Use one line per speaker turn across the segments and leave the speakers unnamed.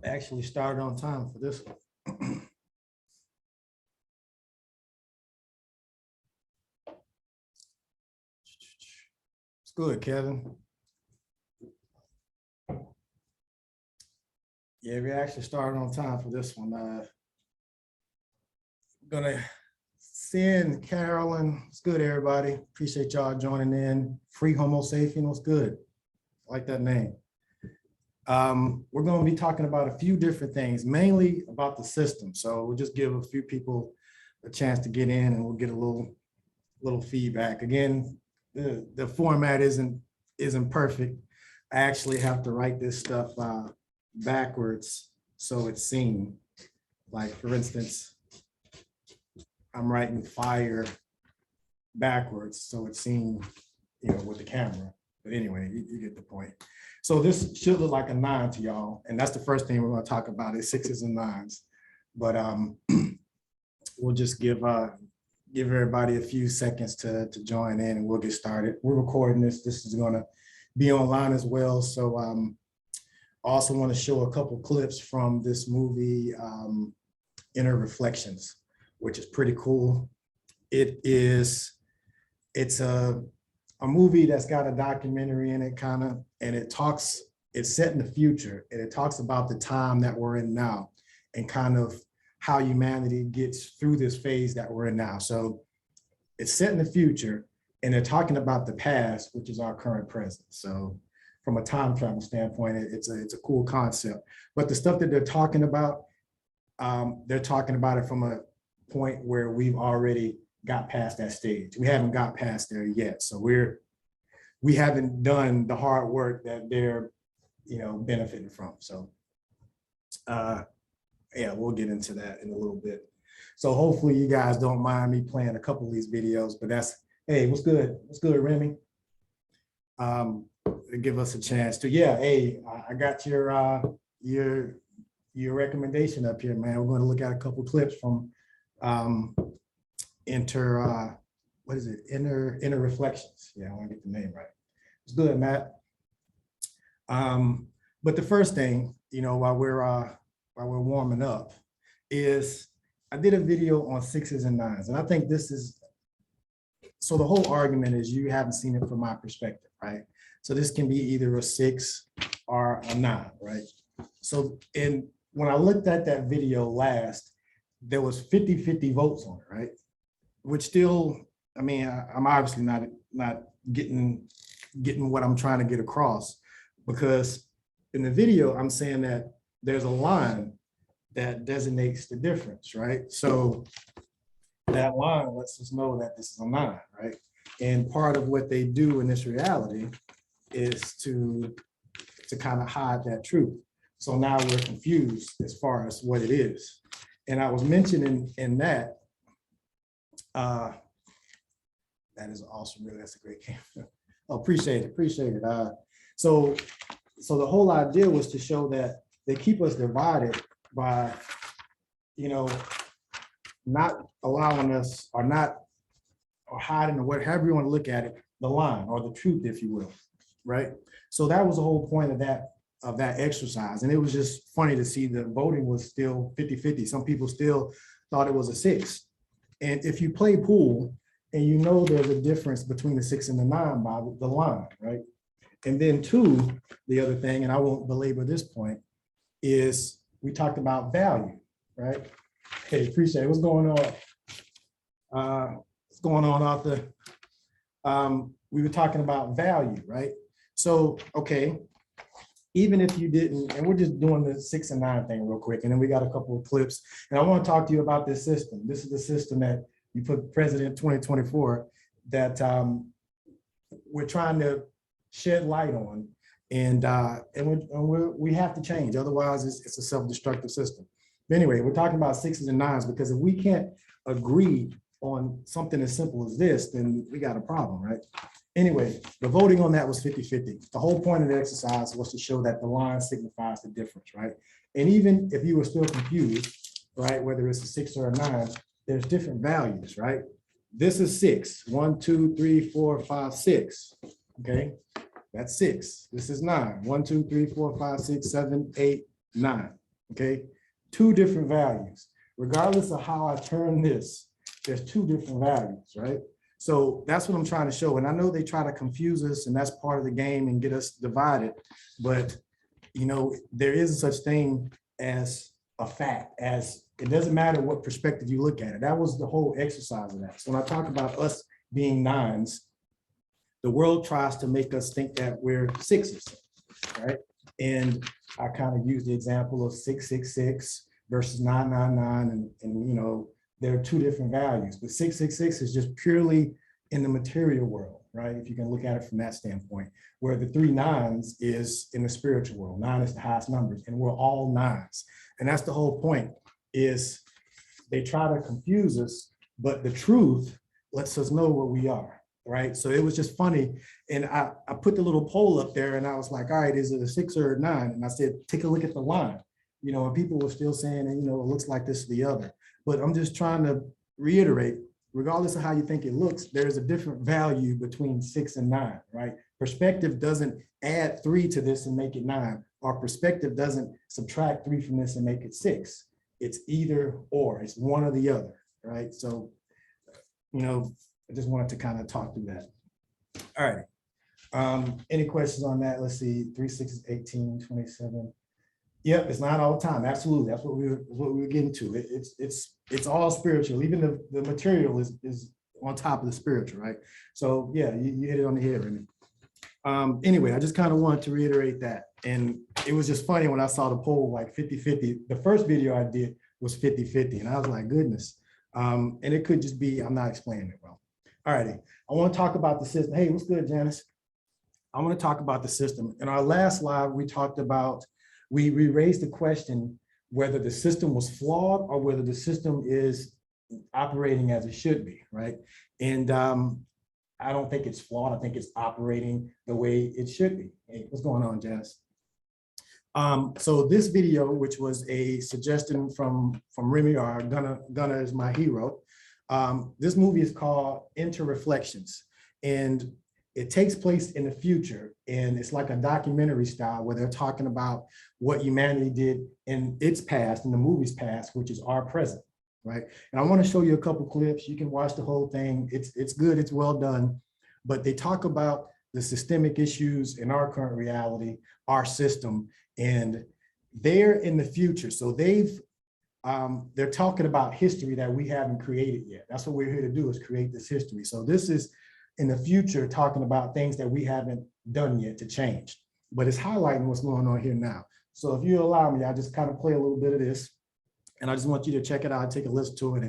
Actually started on time for this one. It's good, Kevin. Yeah, we actually started on time for this one. Gonna send Carolyn. It's good, everybody. Appreciate y'all joining in. Free Homo sapien. What's good? I like that name. We're going to be talking about a few different things, mainly about the system. So we'll just give a few people a chance to get in, and we'll get a little feedback. Again, the format isn't perfect. I actually have to write this stuff backwards so it's seen. Like, for instance, I'm writing fire backwards so it's seen, with the camera. But anyway, you get the point. So this should look like a 9 to y'all, and that's the first thing we're going to talk about is 6s and 9s. But we'll just give everybody a few seconds to join in, and we'll get started. We're recording this. This is going to be online as well. So I also want to show a couple clips from this movie, InterReflections, which is pretty cool. It's a movie that's got a documentary in it, kind of, and it's set in the future, and it talks about the time that we're in now and kind of how humanity gets through this phase that we're in now. So it's set in the future, and they're talking about the past, which is our current present. So from a time travel standpoint, it's a cool concept. But the stuff that they're talking about it from a point where we've already got past that stage. We haven't got past there yet. So we haven't done the hard work that they're, benefiting from. So yeah, we'll get into that in a little bit. So hopefully you guys don't mind me playing a couple of these videos, but hey, what's good? What's good, Remy? Give us a chance to, hey, I got your recommendation up here, man. We're going to look at a couple of clips from InterReflections. Yeah, I want to get the name right. It's good, Matt. But the first thing, while we're warming up, is I did a video on 6s and 9s, and I think this is, so the whole argument is you haven't seen it from my perspective, right? So this can be either a 6 or a 9, right? So, and when I looked at that video last, there was 50-50 votes on it, right? Which still, I mean, I'm obviously not getting what I'm trying to get across, because in the video, I'm saying that there's a line that designates the difference, right? So that line lets us know that this is a 9, right? And part of what they do in this reality is to kind of hide that truth. So now we're confused as far as what it is. And I was mentioning in that, that is awesome, really, that's a great camera. Oh, appreciate it. So the whole idea was to show that they keep us divided by, not allowing us or hiding, or whatever you want to look at it, the line or the truth, if you will, right? So that was the whole point of that exercise. And it was just funny to see the voting was still 50-50. Some people still thought it was a 6. And if you play pool and there's a difference between the 6 and the 9 by the line, right? And then 2, the other thing, and I won't belabor this point, is we talked about value, right? Hey, appreciate it. What's going on? What's going on, Arthur? We were talking about value, right? So, okay, even if you didn't, and we're just doing the 6 and 9 thing real quick, and then we got a couple of clips, and I want to talk to you about this system. This is the system that you put President 2024 that we're trying to shed light on, and we have to change. Otherwise, it's a self-destructive system. But anyway, we're talking about 6s and 9s because if we can't agree on something as simple as this, then we got a problem, right? Anyway, the voting on that was 50-50. The whole point of the exercise was to show that the line signifies the difference, right? And even if you were still confused, right, whether it's a 6 or a 9, there's different values, right? This is 6. 1, 2, 3, 4, 5, 6. Okay, that's 6. This is 9. 1, 2, 3, 4, 5, 6, 7, 8, 9. okay? Two different values. Regardless of how I turn this, there's two different values, right? So that's what I'm trying to show. And I know they try to confuse us, and that's part of the game and get us divided. But, you know, there is such thing as a fact, as it doesn't matter what perspective you look at it. That was the whole exercise of that. So when I talk about us being nines, the world tries to make us think that we're sixes, right? And I kind of use the example of 666 versus 999, and you know, there are two different values, but 666 is just purely in the material world, right? If you can look at it from that standpoint, where the 3 nines is in the spiritual world. 9 is the highest numbers, and we're all nines. And that's the whole point, is they try to confuse us, but the truth lets us know what we are, right? So it was just funny. And I put the little poll up there, and I was like, all right, is it a 6 or a 9? And I said, take a look at the line, you know, and people were still saying, you know, it looks like this or the other. But I'm just trying to reiterate, regardless of how you think it looks, there's a different value between 6 and 9, right? Perspective doesn't add 3 to this and make it 9. Our perspective doesn't subtract 3 from this and make it 6. It's either or, it's one or the other, right? So, you know, I just wanted to kind of talk through that. All right. Any questions on that? Let's see, 3 6 is 18, 27. Yep, it's not all the time. Absolutely. That's what we were getting to. It's all spiritual. Even the material is on top of the spiritual, right? So yeah, you hit it on the head, Remy. Anyway, I just kind of wanted to reiterate that. And it was just funny when I saw the poll like 50-50. The first video I did was 50-50. And I was like, goodness. And it could just be, I'm not explaining it well. All righty. I want to talk about the system. Hey, what's good, Janice? I want to talk about the system. In our last live, we talked about, we raised the question whether the system was flawed or whether the system is operating as it should be, right? And I don't think it's flawed. I think it's operating the way it should be. Hey, what's going on, Janice? So this video, which was a suggestion from Remy, our Gunner is my hero. This movie is called InterReflections, and it takes place in the future, and it's like a documentary style where they're talking about what humanity did in its past, in the movie's past, which is our present, right? And I want to show you a couple clips. You can watch the whole thing. It's good. It's well done. But they talk about the systemic issues in our current reality, our system, and they're in the future. So they're talking about history that we haven't created yet. That's what we're here to do, is create this history. So this is in the future talking about things that we haven't done yet to change, but it's highlighting what's going on here now. So if you allow me, I just kind of play a little bit of this, and I just want you to check it out, take a listen to it,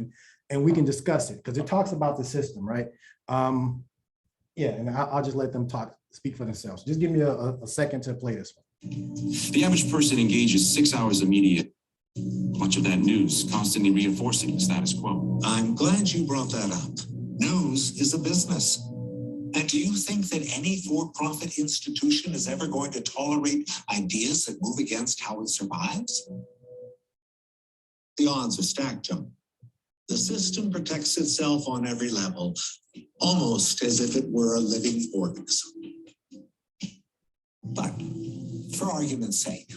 and we can discuss it, because it talks about the system, right? Yeah, and I'll just let them speak for themselves. Just give me a second to play this one.
The average person engages 6 hours of media, much of that news constantly reinforcing the status quo.
I'm glad you brought that up. News is a business. And do you think that any for-profit institution is ever going to tolerate ideas that move against how it survives? The odds are stacked, John. The system protects itself on every level, almost as if it were a living organism. But for argument's sake,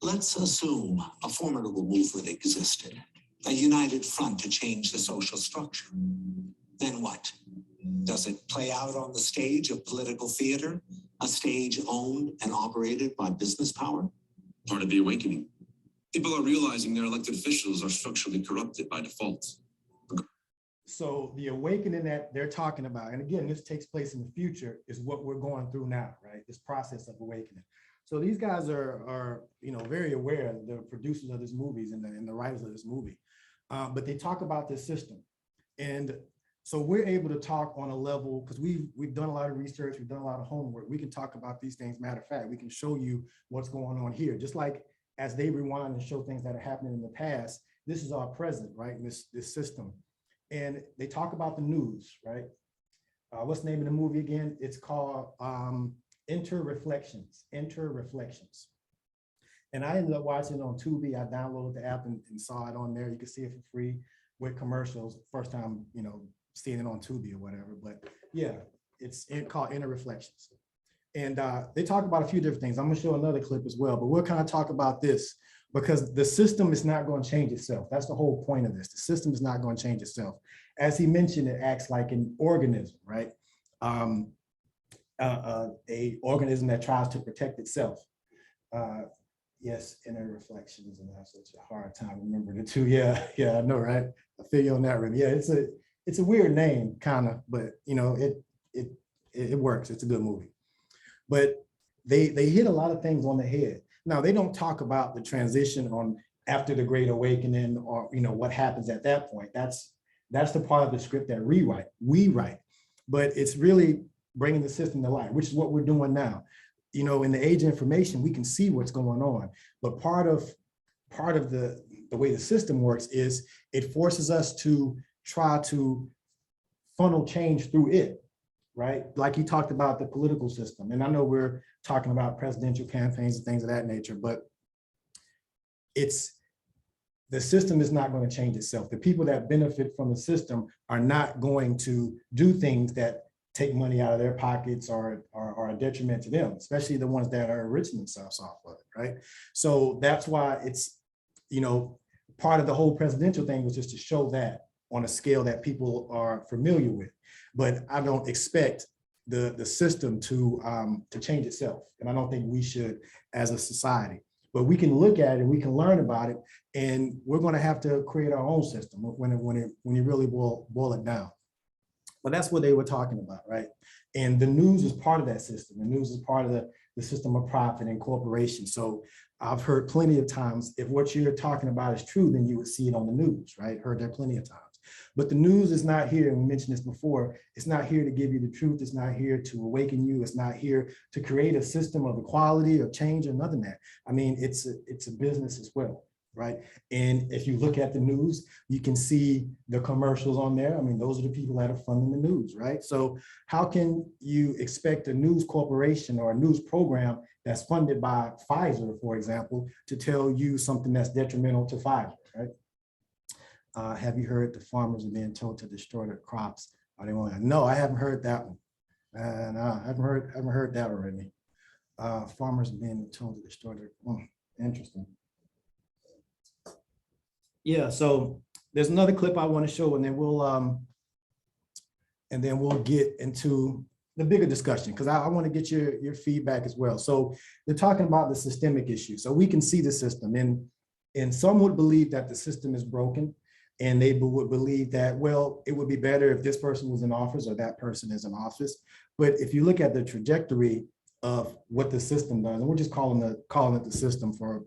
let's assume a formidable movement existed, a united front to change the social structure. Then what? Does it play out on the stage of political theater, a stage owned and operated by business power?
Part of the awakening. People are realizing their elected officials are structurally corrupted by default.
So the awakening that they're talking about, and again, this takes place in the future, is what we're going through now, right? This process of awakening. So these guys are you know, very aware, the producers of this movies and the writers of this movie, but they talk about this system. And so we're able to talk on a level, because we've done a lot of research, we've done a lot of homework. We can talk about these things. Matter of fact, we can show you what's going on here. Just like as they rewind and show things that are happening in the past, this is our present, right? This system. And they talk about the news, right? What's the name of the movie again? It's called InterReflections. InterReflections. And I ended up watching it on Tubi. I downloaded the app and saw it on there. You can see it for free with commercials. First time, you know, seeing it on Tubi or whatever. But yeah, it's called InterReflections. And they talk about a few different things. I'm gonna show another clip as well, but we'll kind of talk about this. because the system is not going to change itself. That's the whole point of this. The system is not going to change itself. As he mentioned, it acts like an organism, right? A organism that tries to protect itself. Yes, InterReflections, and that's such a hard time remembering the two. Yeah, I know, right? I feel you on that, really. Yeah, it's a weird name, kind of, but you know, it works. It's a good movie. But they hit a lot of things on the head. Now, they don't talk about the transition on after the Great Awakening, or you know what happens at that point. That's the part of the script that we write. But it's really bringing the system to light, which is what we're doing now. You know, in the age of information, we can see what's going on. But part of the way the system works is it forces us to try to funnel change through it, right? Like you talked about the political system. And I know we're talking about presidential campaigns and things of that nature, but the system is not going to change itself. The people that benefit from the system are not going to do things that take money out of their pockets or are a detriment to them, especially the ones that are enriching themselves off of it, right? So that's why it's, you know, part of the whole presidential thing was just to show that on a scale that people are familiar with. But I don't expect the system to change itself. And I don't think we should as a society. But we can look at it, we can learn about it, and we're going to have to create our own system when you really boil it down. But that's what they were talking about, right? And the news is part of that system. The news is part of the system of profit and corporation. So I've heard plenty of times, if what you're talking about is true, then you would see it on the news, right? Heard that plenty of times. But the news is not here, and we mentioned this before, it's not here to give you the truth. It's not here to awaken you. It's not here to create a system of equality or change or nothing that. I mean, it's a business as well, right? And if you look at the news, you can see the commercials on there. I mean, those are the people that are funding the news, right? So how can you expect a news corporation or a news program that's funded by Pfizer, for example, to tell you something that's detrimental to Pfizer, right? Have you heard the farmers are being told to destroy their crops? Are they want? No, I haven't heard that one. No, I haven't heard that already. Farmers are being told to destroy their. Interesting. Yeah. So there's another clip I want to show, and then we'll get into the bigger discussion, because I want to get your feedback as well. So they're talking about the systemic issue. So we can see the system, and some would believe that the system is broken. And they would believe that, well, it would be better if this person was in office or that person is in office. But if you look at the trajectory of what the system does, and we're just calling it the system for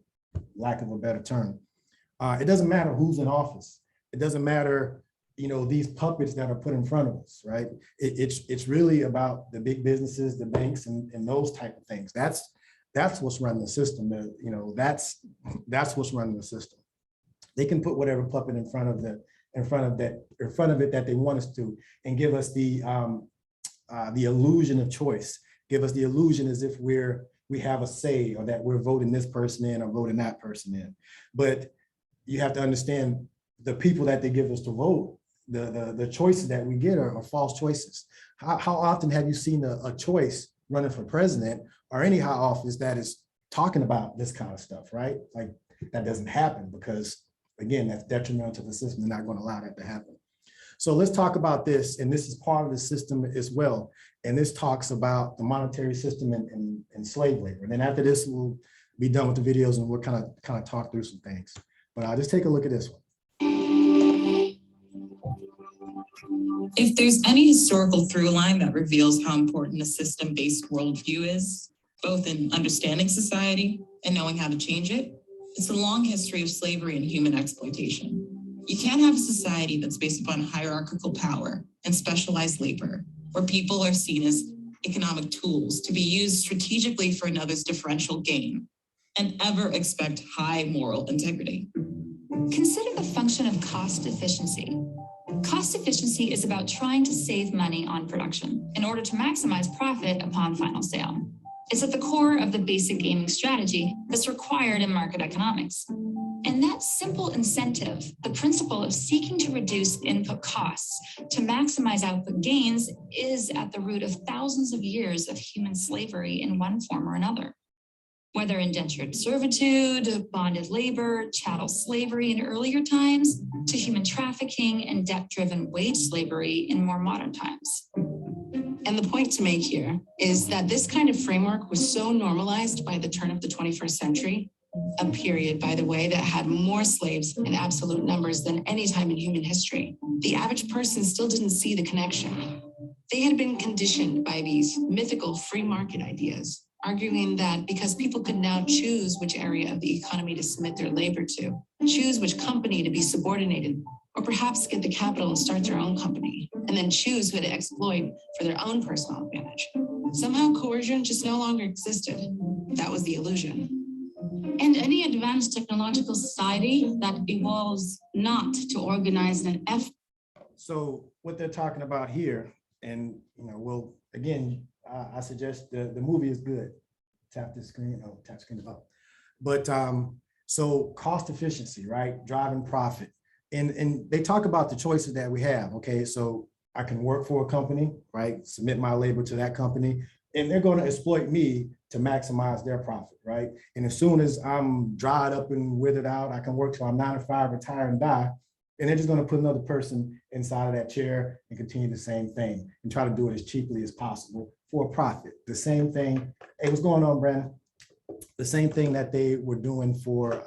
lack of a better term, it doesn't matter who's in office. It doesn't matter, you know, these puppets that are put in front of us, right? It's really about the big businesses, the banks, and those type of things. That's what's running the system. You know, that's what's running the system. They can put whatever puppet in front of it that they want us to, and give us the illusion of choice. Give us the illusion as if we have a say, or that we're voting this person in or voting that person in. But you have to understand the people that they give us to vote, the choices that we get are false choices. How often have you seen a choice running for president or any high office that is talking about this kind of stuff, right? Like, that doesn't happen, because again, that's detrimental to the system. They're not going to allow that to happen. So let's talk about this. And this is part of the system as well. And this talks about the monetary system and slave labor. And then after this, we'll be done with the videos, and we'll kind of talk through some things. But I'll just take a look at this one.
If there's any historical through line that reveals how important a system-based worldview is, both in understanding society and knowing how to change it, it's a long history of slavery and human exploitation. You can't have a society that's based upon hierarchical power and specialized labor, where people are seen as economic tools to be used strategically for another's differential gain, and ever expect high moral integrity.
Consider the function of cost efficiency. Cost efficiency is about trying to save money on production in order to maximize profit upon final sale. It's at the core of the basic gaming strategy that's required in market economics. And that simple incentive, the principle of seeking to reduce input costs to maximize output gains, is at the root of thousands of years of human slavery in one form or another. Whether indentured servitude, bonded labor, chattel slavery in earlier times, to human trafficking and debt-driven wage slavery in more modern times.
And the point to make here is that this kind of framework was so normalized by the turn of the 21st century, a period, by the way, that had more slaves in absolute numbers than any time in human history. The average person still didn't see the connection. They had been conditioned by these mythical free market ideas, arguing that because people could now choose which area of the economy to submit their labor to, choose which company to be subordinated, or perhaps get the capital and start their own company, and then choose who to exploit for their own personal advantage. Somehow coercion just no longer existed. That was the illusion.
And any advanced technological society that evolves not to organize an effort.
So what they're talking about here, and well, again, I suggest the movie is good. Tap the screen. Oh, tap screen up. But so cost efficiency, right? Driving profit. And they talk about the choices that we have. Okay, so I can work for a company, right? Submit my labor to that company, and they're going to exploit me to maximize their profit, right? And as soon as I'm dried up and withered out, I can work till I'm 95, retire and die. And they're just going to put another person inside of that chair and continue the same thing and try to do it as cheaply as possible for a profit. The same thing. Hey, what's going on, Brandon? The same thing that they were doing for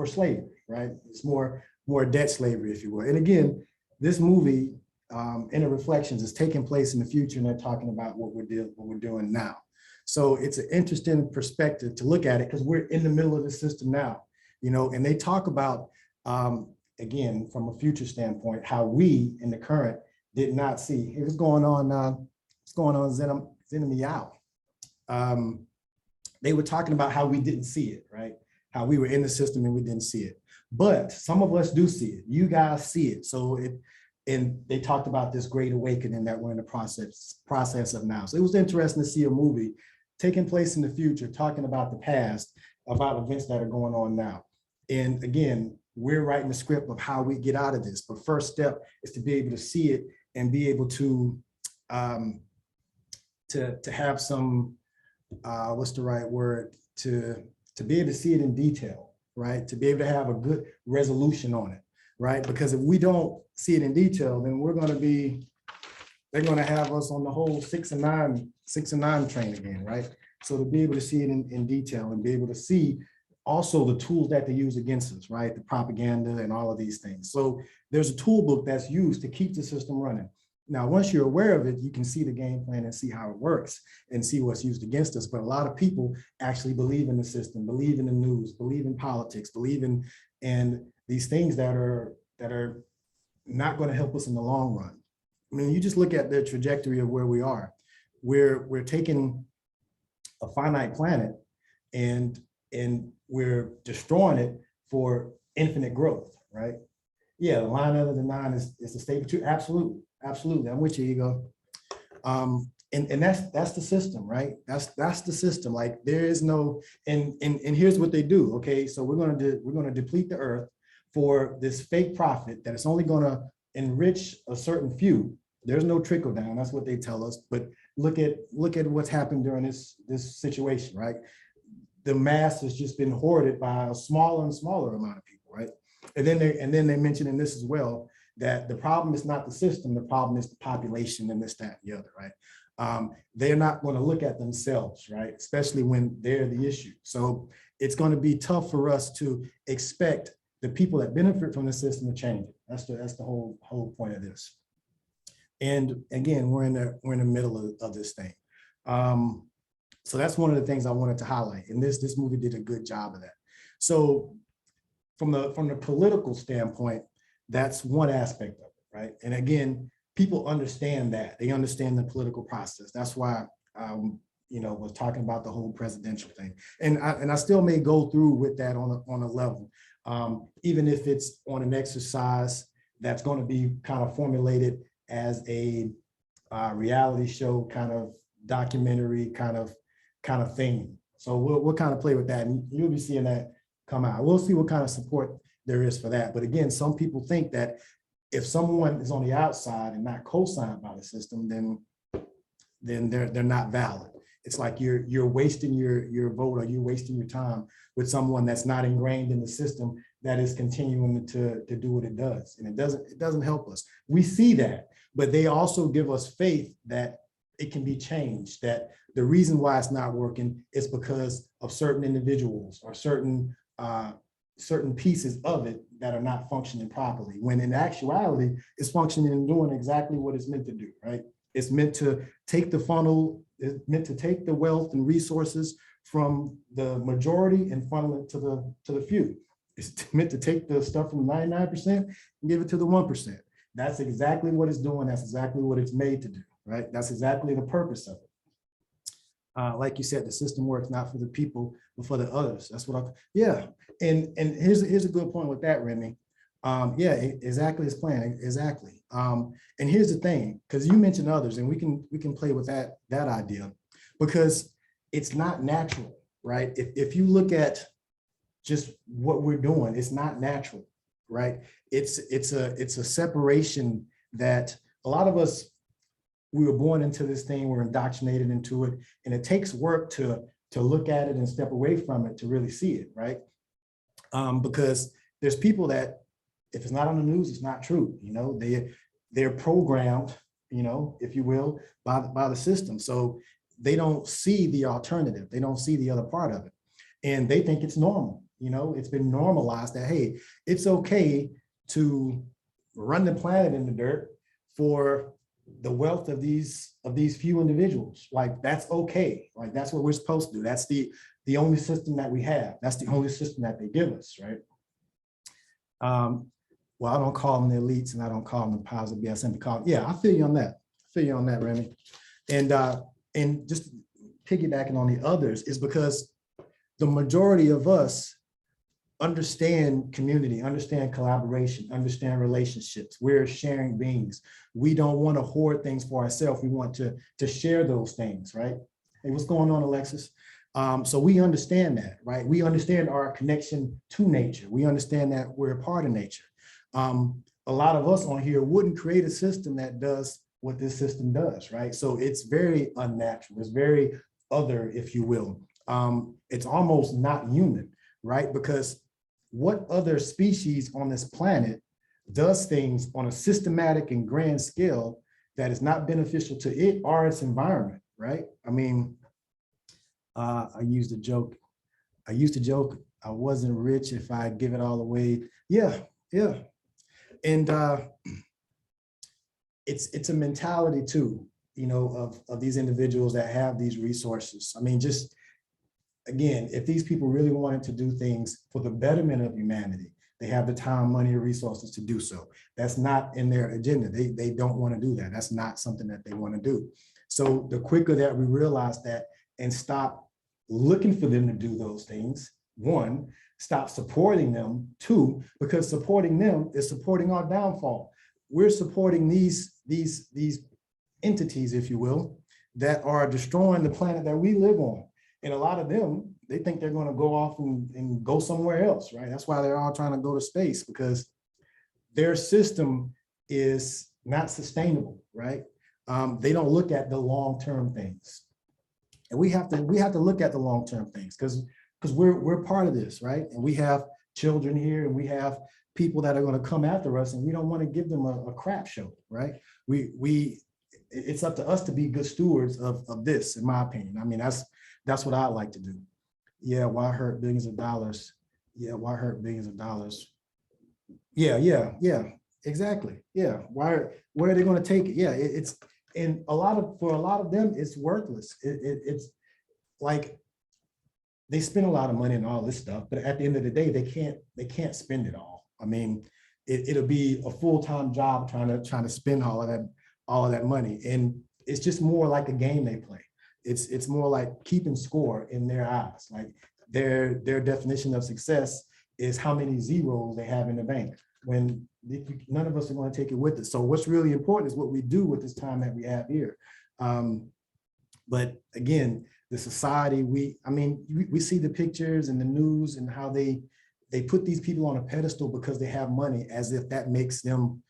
slavery, right? It's more debt slavery, if you will. And again, this movie, InterReflections, is taking place in the future, and they're talking about what we're doing now. So it's an interesting perspective to look at it because we're in the middle of the system now, and they talk about, again, from a future standpoint, how we in the current did not see. Hey, what's going on, Zenom Meow? They were talking about how we didn't see it, right? How we were in the system and we didn't see it. But some of us do see it. You guys see it. And they talked about this great awakening that we're in the process of now. So it was interesting to see a movie taking place in the future, talking about the past, about events that are going on now. And again, we're writing the script of how we get out of this. But first step is to be able to see it and be able to have some, what's the right word, to be able to see it in detail, right? To be able to have a good resolution on it, right? Because if we don't see it in detail, then they're going to have us on the whole 6 and 9 train again, right? So to be able to see it in detail and be able to see also the tools that they use against us, right? The propaganda and all of these things. So there's a tool book that's used to keep the system running. Now, once you're aware of it, you can see the game plan and see how it works and see what's used against us. But a lot of people actually believe in the system, believe in the news, believe in politics, believe in these things that are not going to help us in the long run. I mean, you just look at the trajectory of where we are. We're taking a finite planet and we're destroying it for infinite growth, right? Yeah, the line under the 9 is the statement true. Absolutely. Absolutely. I'm with you, Ego. And that's the system, right? That's the system. Like there is no, and here's what they do. Okay, so we're gonna deplete the earth for this fake profit that is only gonna enrich a certain few. There's no trickle down. That's what they tell us. But look at what's happened during this situation, right? The mass has just been hoarded by a smaller and smaller amount of people, right? And then they mention in this as well that the problem is not the system, the problem is the population and this, that, and the other, right? They're not going to look at themselves, right? Especially when they're the issue. So it's going to be tough for us to expect the people that benefit from the system to change it. That's the whole point of this. And again, we're in the middle of this thing. So that's one of the things I wanted to highlight. And this movie did a good job of that. So from the political standpoint, that's one aspect of it, right? And again, people understand that. They understand the political process. That's why was talking about the whole presidential thing. And I still may go through with that on a level, even if it's on an exercise that's going to be kind of formulated as a reality show kind of documentary kind of thing. So we'll kind of play with that, and you'll be seeing that come out. We'll see what kind of support there is for that. But again, some people think that if someone is on the outside and not co-signed by the system, then they're not valid. it's like you're wasting your vote, or you're wasting your time with someone that's not ingrained in the system that is continuing to do what it does. And it doesn't help us. We see that, but they also give us faith that it can be changed, that the reason why it's not working is because of certain individuals or certain pieces of it that are not functioning properly, when in actuality, it's functioning and doing exactly what it's meant to do, right? It's meant to take the funnel, it's meant to take the wealth and resources from the majority and funnel it to the few. It's meant to take the stuff from 99% and give it to the 1%. That's exactly what it's doing. That's exactly what it's made to do, right? That's exactly the purpose of it. Like you said, the system works not for the people, but for the others. That's what yeah. And here's a good point with that, Remy. Yeah, exactly, it's playing, exactly. And here's the thing, because you mentioned others, and we can play with that idea, because it's not natural, right? If you look at just what we're doing, it's not natural, right? It's a separation that a lot of us, we were born into this thing, we're indoctrinated into it, and it takes work to look at it and step away from it to really see it, right? Because there's people that, if it's not on the news, it's not true. You know, they're programmed, you know, if you will, by the system. So they don't see the alternative. They don't see the other part of it. And they think it's normal. You know, it's been normalized that, hey, it's okay to run the planet in the dirt for the wealth of these few individuals. Like, that's okay. Like, that's what we're supposed to do. That's the only system that we have. That's the only system that they give us, right? Well, I don't call them the elites, and I don't call them the positive. I simply call them, yeah, I feel you on that. I feel you on that, Remy. And just piggybacking on the others is because the majority of us understand community, understand collaboration, understand relationships. We're sharing beings. We don't want to hoard things for ourselves. We want to share those things, right? Hey, what's going on, Alexis? So we understand that, right? We understand our connection to nature. We understand that we're a part of nature. A lot of us on here wouldn't create a system that does what this system does, right? So it's very unnatural. It's very other, if you will. It's almost not human, right? Because what other species on this planet does things on a systematic and grand scale that is not beneficial to it or its environment, right? I mean, I used to joke, I wasn't rich if I give it all away. Yeah. And it's a mentality too, you know, of these individuals that have these resources. I mean, just again, if these people really wanted to do things for the betterment of humanity, they have the time, money, and resources to do so. That's not in their agenda. They don't want to do that. That's not something that they want to do. So the quicker that we realize that and stop looking for them to do those things, one, stop supporting them, two, because supporting them is supporting our downfall. We're supporting these entities, if you will, that are destroying the planet that we live on. And a lot of them, they think they're going to go off and go somewhere else, right? That's why they're all trying to go to space, because their system is not sustainable, right? They don't look at the long-term things. And we have to look at the long-term things because we're part of this, right? And we have children here, and we have people that are going to come after us, and we don't want to give them a crap show, right? It's up to us to be good stewards of this, in my opinion. I mean, that's what I like to do. Yeah, why hurt billions of dollars? Yeah, why hurt billions of dollars? Yeah, exactly. Yeah, where are they going to take it? Yeah, it's and for a lot of them, it's worthless. It's like they spend a lot of money on all this stuff, but at the end of the day, they can't spend it all. I mean, it'll be a full-time job trying to spend all of that money, and it's just more like a game they play. It's more like keeping score in their eyes. Like their definition of success is how many zeros they have in the bank, when none of us are going to take it with us. So what's really important is what we do with this time that we have here. But again, the society, we see the pictures and the news and how they put these people on a pedestal because they have money, as if that makes them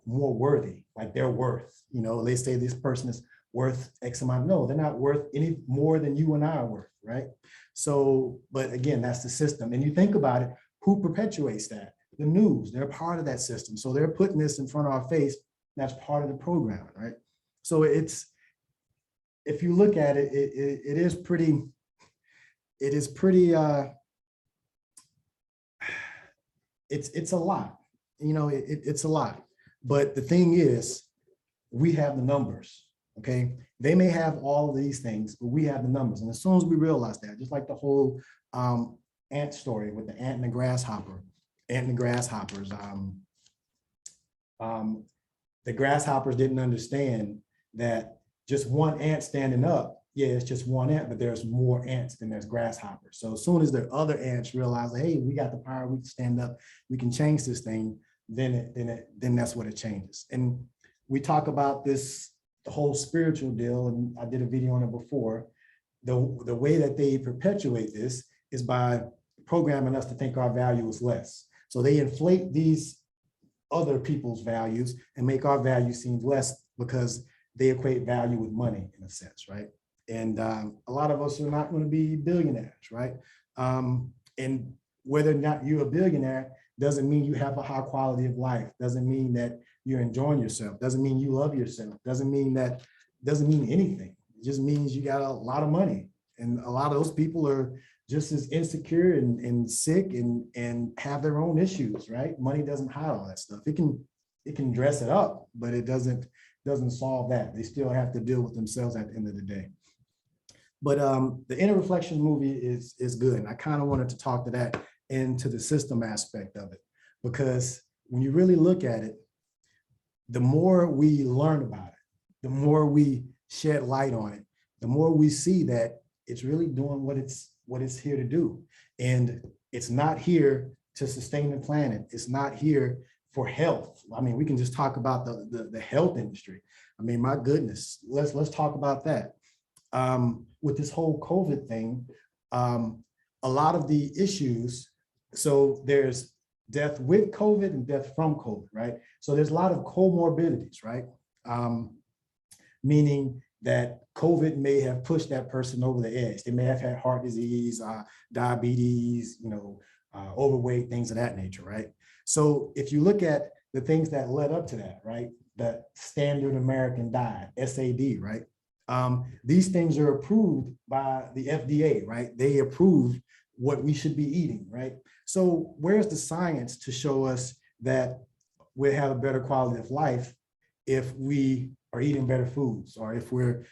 more worthy, like they're worth. You know, they say this person is worth X amount. No, they're not worth any more than you and I are worth, right? So, but again, that's the system. And you think about it, who perpetuates that? The news, they're part of that system. So they're putting this in front of our face. That's part of the programming, right? So it's, if you look at it, it is pretty, it's a lot, you know, it's a lot. But the thing is, we have the numbers, okay? They may have all of these things, but we have the numbers. And as soon as we realize that, just like the whole ant story with the ant and the grasshopper, ant and the grasshoppers, the grasshoppers didn't understand that just one ant standing up, yeah, it's just one ant, but there's more ants than there's grasshoppers. So as soon as the other ants realize, hey, we got the power, we can stand up, we can change this thing, then that's what it changes. And we talk about this, the whole spiritual deal, and I did a video on it before. The way that they perpetuate this is by programming us to think our value is less. So they inflate these other people's values and make our value seem less because they equate value with money in a sense, right? And a lot of us are not going to be billionaires, right? And whether or not you're a billionaire doesn't mean you have a high quality of life, doesn't mean that you're enjoying yourself, doesn't mean you love yourself, doesn't mean anything. It just means you got a lot of money. And a lot of those people are just as insecure and sick and have their own issues, right? Money doesn't hide all that stuff. It can dress it up, but it doesn't solve that. They still have to deal with themselves at the end of the day. But the InterReflections movie is good. And I kind of wanted to talk to that and to the system aspect of it, because when you really look at it, the more we learn about it, the more we shed light on it, the more we see that it's really doing what it's here to do. And it's not here to sustain the planet. It's not here for health. I mean, we can just talk about the health industry. I mean, my goodness, let's talk about that. With this whole COVID thing, a lot of the issues, so there's death with COVID and death from COVID, right? So there's a lot of comorbidities, right? Meaning that COVID may have pushed that person over the edge. They may have had heart disease, diabetes, overweight, things of that nature, right? So if you look at the things that led up to that, right? The standard American diet, SAD, right? These things are approved by the FDA, right? They approve what we should be eating, right? So where's the science to show us that we'll have a better quality of life if we are eating better foods, or if we're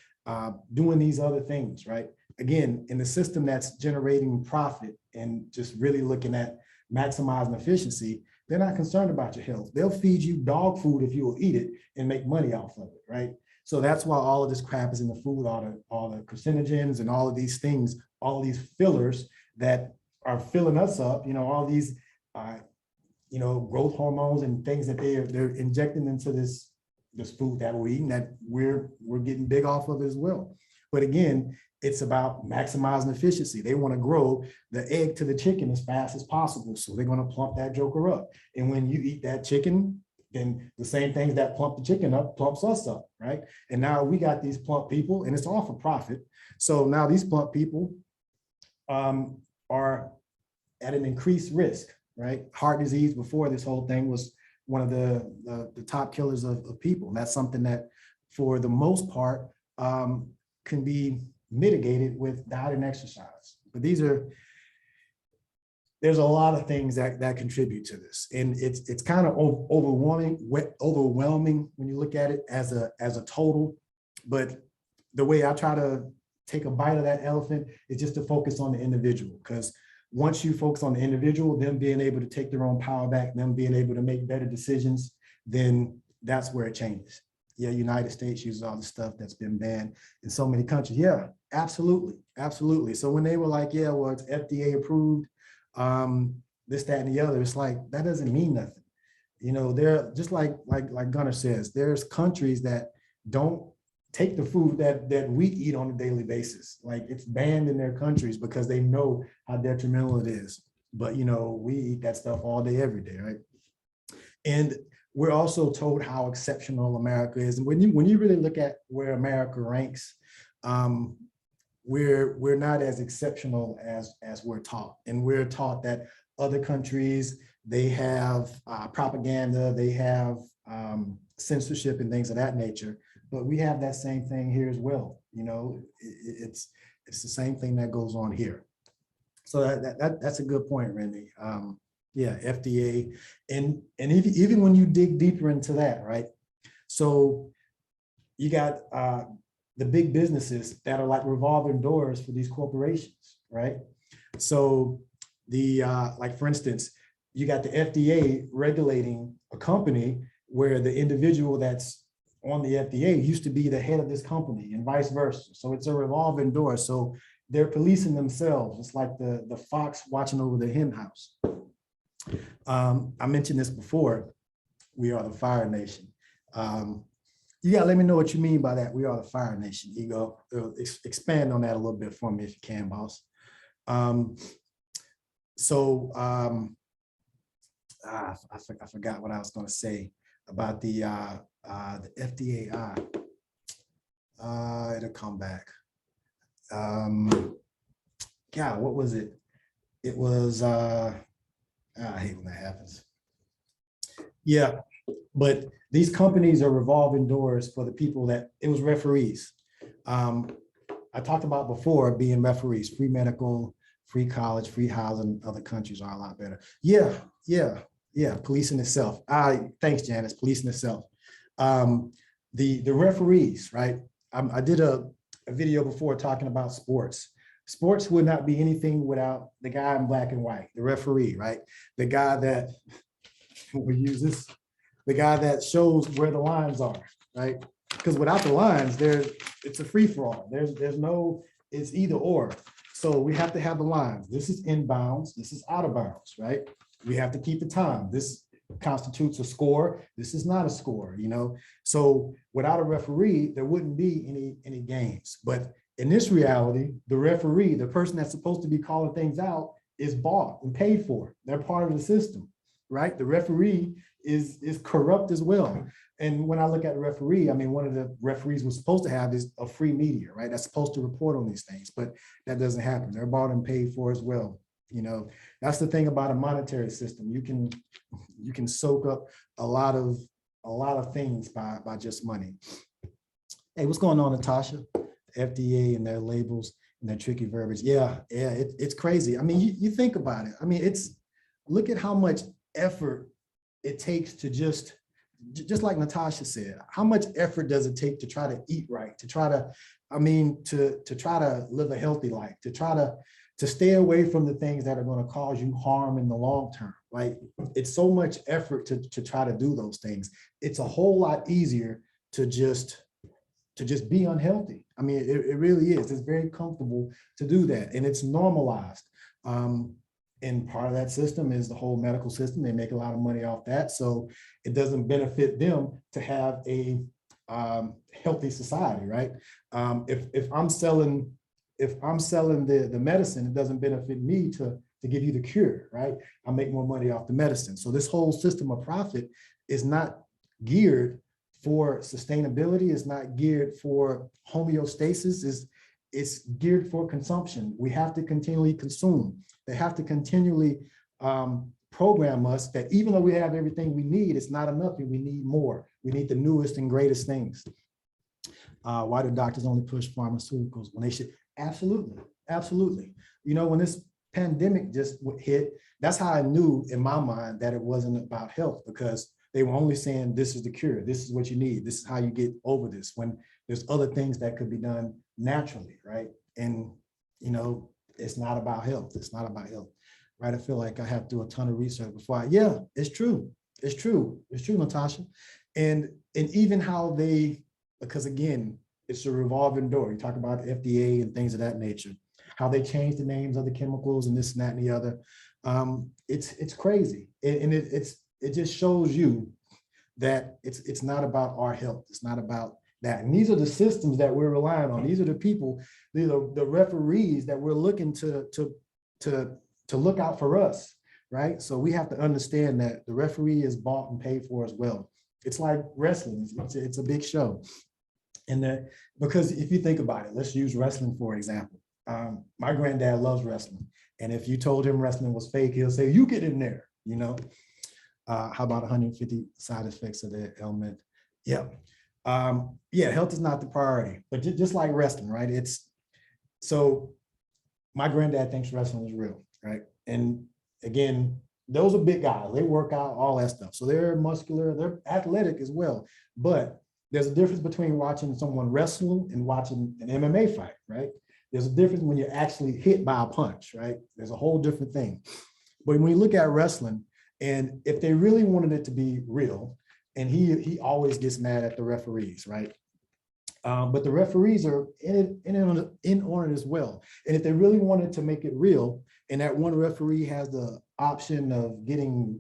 doing these other things, right? Again, in the system that's generating profit and just really looking at maximizing efficiency, they're not concerned about your health. They'll feed you dog food if you will eat it and make money off of it, right? So that's why all of this crap is in the food, all the carcinogens and all of these things, all of these fillers that are filling us up, all these, growth hormones and things that they're injecting into this food that we're eating, that we're getting big off of as well. But again, it's about maximizing efficiency. They want to grow the egg to the chicken as fast as possible. So they're going to plump that joker up. And when you eat that chicken, then the same things that plump the chicken up plumps us up, right? And now we got these plump people, and it's all for profit. So now these plump people are at an increased risk, right? Heart disease before this whole thing was one of the top killers of people. And that's something that, for the most part, can be mitigated with diet and exercise. But there's a lot of things that contribute to this, and it's kind of overwhelming when you look at it as a total. But the way I try to take a bite of that elephant is just to focus on the individual, because once you focus on the individual, them being able to take their own power back, them being able to make better decisions, then that's where it changes. Yeah, United States uses all the stuff that's been banned in so many countries. Yeah, absolutely, absolutely. So when they were like, yeah, well, it's FDA approved, this, that, and the other, it's like, that doesn't mean nothing. They're just like Gunnar says, there's countries that don't take the food that we eat on a daily basis. Like, it's banned in their countries because they know how detrimental it is. But we eat that stuff all day, every day, right? And we're also told how exceptional America is. And when you really look at where America ranks, we're not as exceptional as we're taught. And we're taught that other countries, they have propaganda, they have censorship and things of that nature. But we have that same thing here as well. You know, it's the same thing that goes on here. So that's a good point, Randy. Yeah, FDA, and even when you dig deeper into that, right? So you got the big businesses that are like revolving doors for these corporations, right? So the like for instance, you got the FDA regulating a company where the individual that's on the FDA used to be the head of this company and vice versa. So it's a revolving door. So they're policing themselves. It's like the fox watching over the hen house. I mentioned this before. We are the fire nation. You gotta let me know what you mean by that. We are the fire nation. Ego, expand on that a little bit for me if you can, boss. I forgot what I was going to say about the FDA. It'll come back. Yeah, what was it? It was, I hate when that happens. Yeah, but these companies are revolving doors for the people that, it was referees. I talked about before being referees, free medical, free college, free housing. Other countries are a lot better. Yeah, policing itself. Thanks, Janice, policing itself. The referees, right? I did a video before talking about sports. Sports would not be anything without the guy in black and white, the referee, right? The guy that, we use this, the guy that shows where the lines are, right? Because without the lines, it's a free for all. There's no, it's either or. So we have to have the lines. This is inbounds, this is out of bounds, right? We have to keep the time. This constitutes a score. This is not a score, you know? So without a referee, there wouldn't be any games. But in this reality, the referee, the person that's supposed to be calling things out, is bought and paid for. They're part of the system, right? The referee is corrupt as well. And when I look at the referee, I mean, one of the referees we're supposed to have is a free media, right? That's supposed to report on these things, but that doesn't happen. They're bought and paid for as well. You know, that's the thing about a monetary system. You can soak up a lot of things by just money. Hey, what's going on, Natasha? FDA and their labels and their tricky verbiage. Yeah, it's crazy. I mean, you think about it. I mean, look at how much effort it takes to just like Natasha said, how much effort does it take to try to eat right, to try to try to live a healthy life, to try to stay away from the things that are going to cause you harm in the long term. Like, it's so much effort to try to do those things. It's a whole lot easier to just be unhealthy. I mean, it really is. It's very comfortable to do that, and it's normalized. And part of that system is the whole medical system. They make a lot of money off that, so it doesn't benefit them to have a healthy society, right? If I'm selling the medicine, it doesn't benefit me to give you the cure, right? I make more money off the medicine. So this whole system of profit is not geared for sustainability. It's not geared for homeostasis. It's geared for consumption. We have to continually consume. They have to continually program us that even though we have everything we need, it's not enough and we need more. We need the newest and greatest things. Why do doctors only push pharmaceuticals when they should? Absolutely, absolutely. You know, when this pandemic just hit, that's how I knew in my mind that it wasn't about health, because they were only saying this is the cure, this is what you need, this is how you get over this, when there's other things that could be done naturally, right? And, you know, it's not about health. It's not about health, right? I feel like I have to do a ton of research before yeah, it's true. It's true, Natasha. And even how because again, it's a revolving door. You talk about the FDA and things of that nature, how they change the names of the chemicals and this and that and the other. It's crazy. And it just shows you that it's not about our health. It's not about that. And these are the systems that we're relying on. These are the people, the referees that we're looking to look out for us, right? So we have to understand that the referee is bought and paid for as well. It's like wrestling. It's a big show. And that, because if you think about it, let's use wrestling for example. My granddad loves wrestling. And if you told him wrestling was fake, he'll say, you get in there, you know? How about 150 side effects of that ailment? Yeah. Yeah, health is not the priority, but just like wrestling, right? So my granddad thinks wrestling is real, right? And again, those are big guys. They work out, all that stuff. So they're muscular, they're athletic as well. But there's a difference between watching someone wrestle and watching an MMA fight, right? There's a difference when you're actually hit by a punch, right? There's a whole different thing. But when you look at wrestling, and if they really wanted it to be real, and he always gets mad at the referees, right? But the referees are in on it as well. And if they really wanted to make it real, and that one referee has the option of getting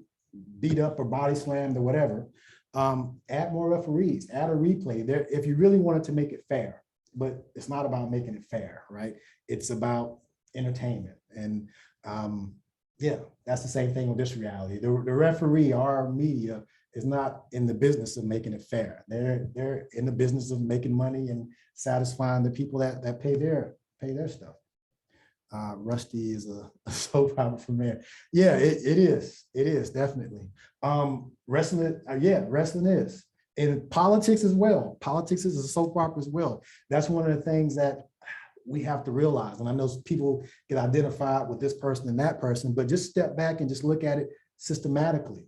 beat up or body slammed or whatever, add more referees, add a replay there if you really wanted to make it fair. But it's not about making it fair, right? It's about entertainment. And yeah, that's the same thing with this reality. The referee, our media, is not in the business of making it fair. They're in the business of making money and satisfying the people that pay their stuff. Rusty is a soap opera for man. Yeah, it is definitely. Wrestling, wrestling is. And politics as well. Politics is a soap opera as well. That's one of the things that we have to realize. And I know people get identified with this person and that person, but just step back and just look at it systematically.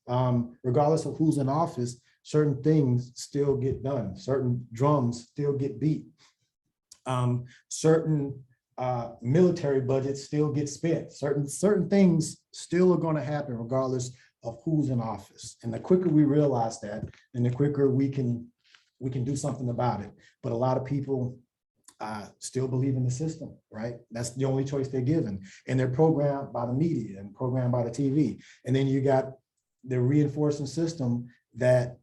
Regardless of who's in office, certain things still get done. Certain drums still get beat. Certain military budgets still get spent. Certain things still are going to happen regardless of who's in office. And the quicker we realize that, then the quicker we can do something about it. But a lot of people still believe in the system, right? That's the only choice they're given. And they're programmed by the media and programmed by the TV. And then you got the reinforcing system that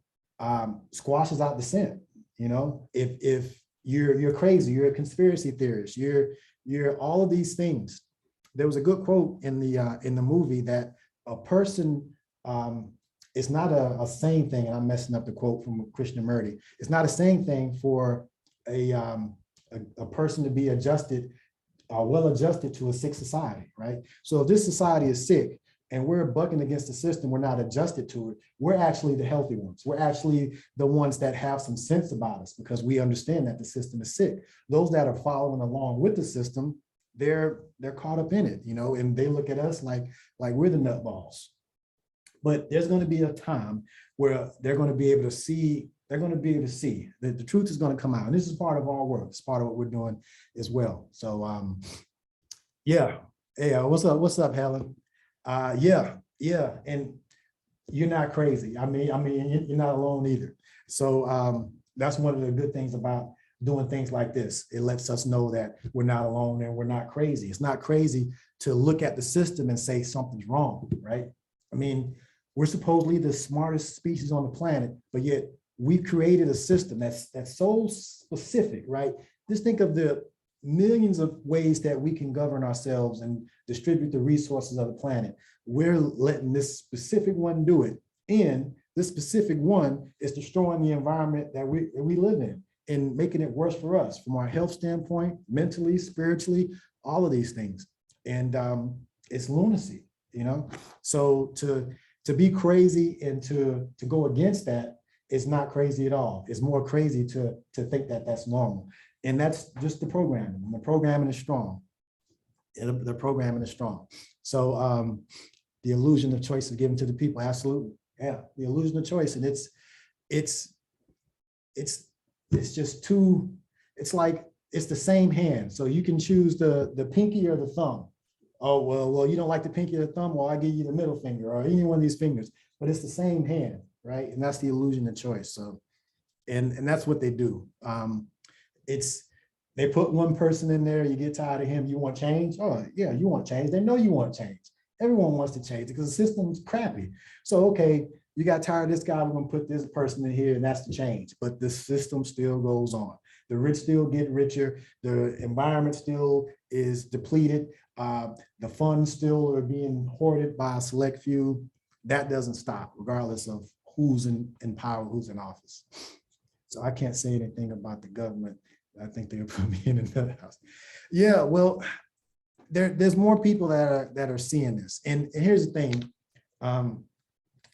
squashes out dissent. You know, if you're crazy, you're a conspiracy theorist, you're all of these things. There was a good quote in the movie that a person, it's not a sane thing, and I'm messing up the quote from Krishnamurti. It's not a sane thing for a person to be well adjusted to a sick society, right? So if this society is sick and we're bucking against the system, we're not adjusted to it, we're actually the healthy ones. We're actually the ones that have some sense about us because we understand that the system is sick. Those that are following along with the system, they're caught up in it, you know, and they look at us like we're the nutballs. But there's going to be a time where they're going to be able to see, that the truth is going to come out. And this is part of our work. It's part of what we're doing as well. So yeah. Hey, what's up, Helen? Yeah. And you're not crazy. I mean, you're not alone either. So that's one of the good things about doing things like this. It lets us know that we're not alone and we're not crazy. It's not crazy to look at the system and say something's wrong, right? I mean, we're supposedly the smartest species on the planet, but yet we've created a system that's so specific, right? Just think of the millions of ways that we can govern ourselves and distribute the resources of the planet. We're letting this specific one do it. And this specific one is destroying the environment that we live in and making it worse for us from our health standpoint, mentally, spiritually, all of these things. And it's lunacy, you know? So to be crazy and to go against that is not crazy at all. It's more crazy to think that that's normal. And that's just the programming. The programming is strong. The programming is strong. So the illusion of choice is given to the people. Absolutely. Yeah, the illusion of choice. And it's just too, it's like, it's the same hand. So you can choose the pinky or the thumb. Oh, well, you don't like the pinky or the thumb? Well, I give you the middle finger or any one of these fingers, but it's the same hand, right? And that's the illusion of choice. So, and that's what they do. They put one person in there, you get tired of him, you want change? Oh, yeah, you want change. They know you want change. Everyone wants to change because the system's crappy. So, okay, you got tired of this guy, we're gonna put this person in here and that's the change. But the system still goes on. The rich still get richer. The environment still is depleted. The funds still are being hoarded by a select few. That doesn't stop, regardless of who's in power, who's in office. So I can't say anything about the government. I think they'll put me in another house. Yeah, well, there's more people that are seeing this. And here's the thing.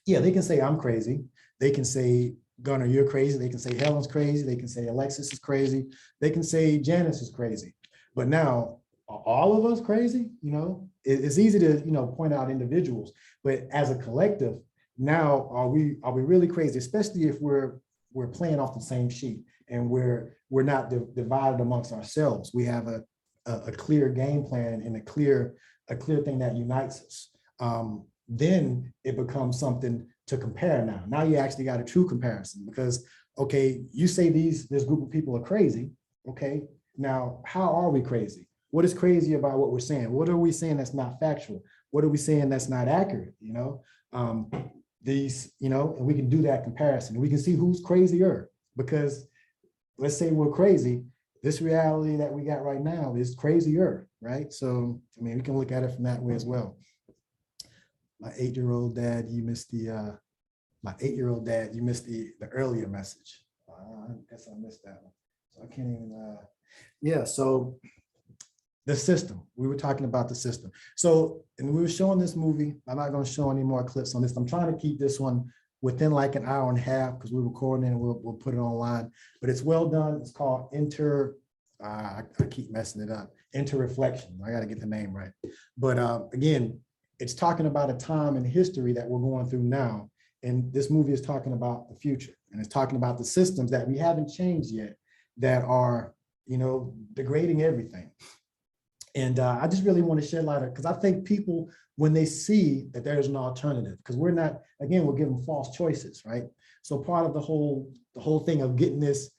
Yeah, they can say I'm crazy. They can say, Gunnar, you're crazy. They can say Helen's crazy. They can say Alexis is crazy. They can say Janice is crazy. But now, are all of us crazy? You know, it's easy to, you know, point out individuals, but as a collective, now are we really crazy? Especially if we're playing off the same sheet and we're not divided amongst ourselves. We have a clear game plan and a clear thing that unites us. Then it becomes something to compare now. Now you actually got a true comparison because, okay, you say this group of people are crazy. Okay, now how are we crazy? What is crazy about what we're saying? What are we saying that's not factual? What are we saying that's not accurate? You know, you know, and we can do that comparison. We can see who's crazier because let's say we're crazy. This reality that we got right now is crazier, right? So, I mean, we can look at it from that way as well. My 8-year-old dad, you missed the, my 8-year-old dad, you missed the earlier message. I guess I missed that one. So I can't even, yeah, so the system, we were talking about the system. So, and we were showing this movie. I'm not going to show any more clips on this. I'm trying to keep this one within like an hour and a half because we're recording it and we'll put it online, but it's well done. It's called I keep messing it up. InterReflections. I got to get the name right. But again, it's talking about a time in history that we're going through now. And this movie is talking about the future. And it's talking about the systems that we haven't changed yet that are, you know, degrading everything. And I just really want to shed light on, because I think people, when they see that there's an alternative, because we're not, again, we're giving false choices, right? So part of the whole thing of getting this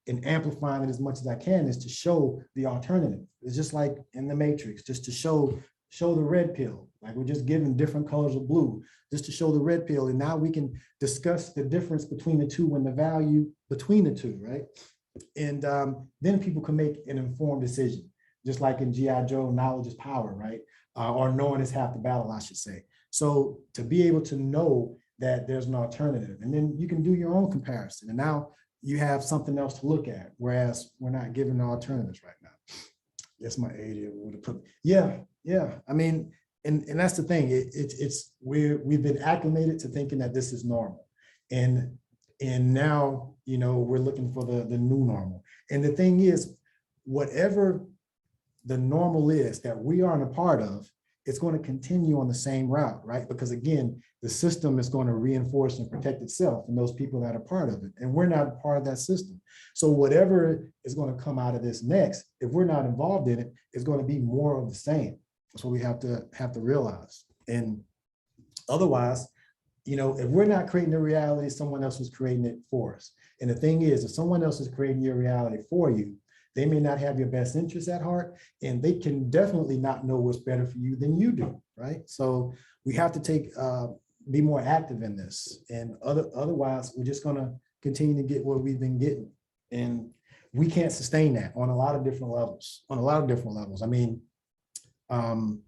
and amplifying it as much as I can is to show the alternative. It's just like in the Matrix, just to show the red pill. Like we're just given different colors of blue, just to show the red pill. And now we can discuss the difference between the two and the value between the two, right? And then people can make an informed decision. Just like in G.I. Joe, knowledge is power, right? Or knowing is half the battle, I should say. So to be able to know that there's an alternative, and then you can do your own comparison. And now you have something else to look at, whereas we're not given the alternatives right now. That's my 80 would have put. Yeah. I mean, and that's the thing. We've been acclimated to thinking that this is normal, and now, you know, we're looking for the new normal. And the thing is, whatever the normal is that we aren't a part of, it's going to continue on the same route, right? Because again, the system is going to reinforce and protect itself and those people that are part of it. And we're not a part of that system. So whatever is going to come out of this next, if we're not involved in it, it's going to be more of the same. That's what we have to realize. And otherwise, you know, if we're not creating the reality, someone else is creating it for us. And the thing is, if someone else is creating your reality for you, they may not have your best interests at heart, and they can definitely not know what's better for you than you do, right? So we have to be more active in this, and otherwise we're just gonna continue to get what we've been getting, and we can't sustain that on a lot of different levels. I mean, and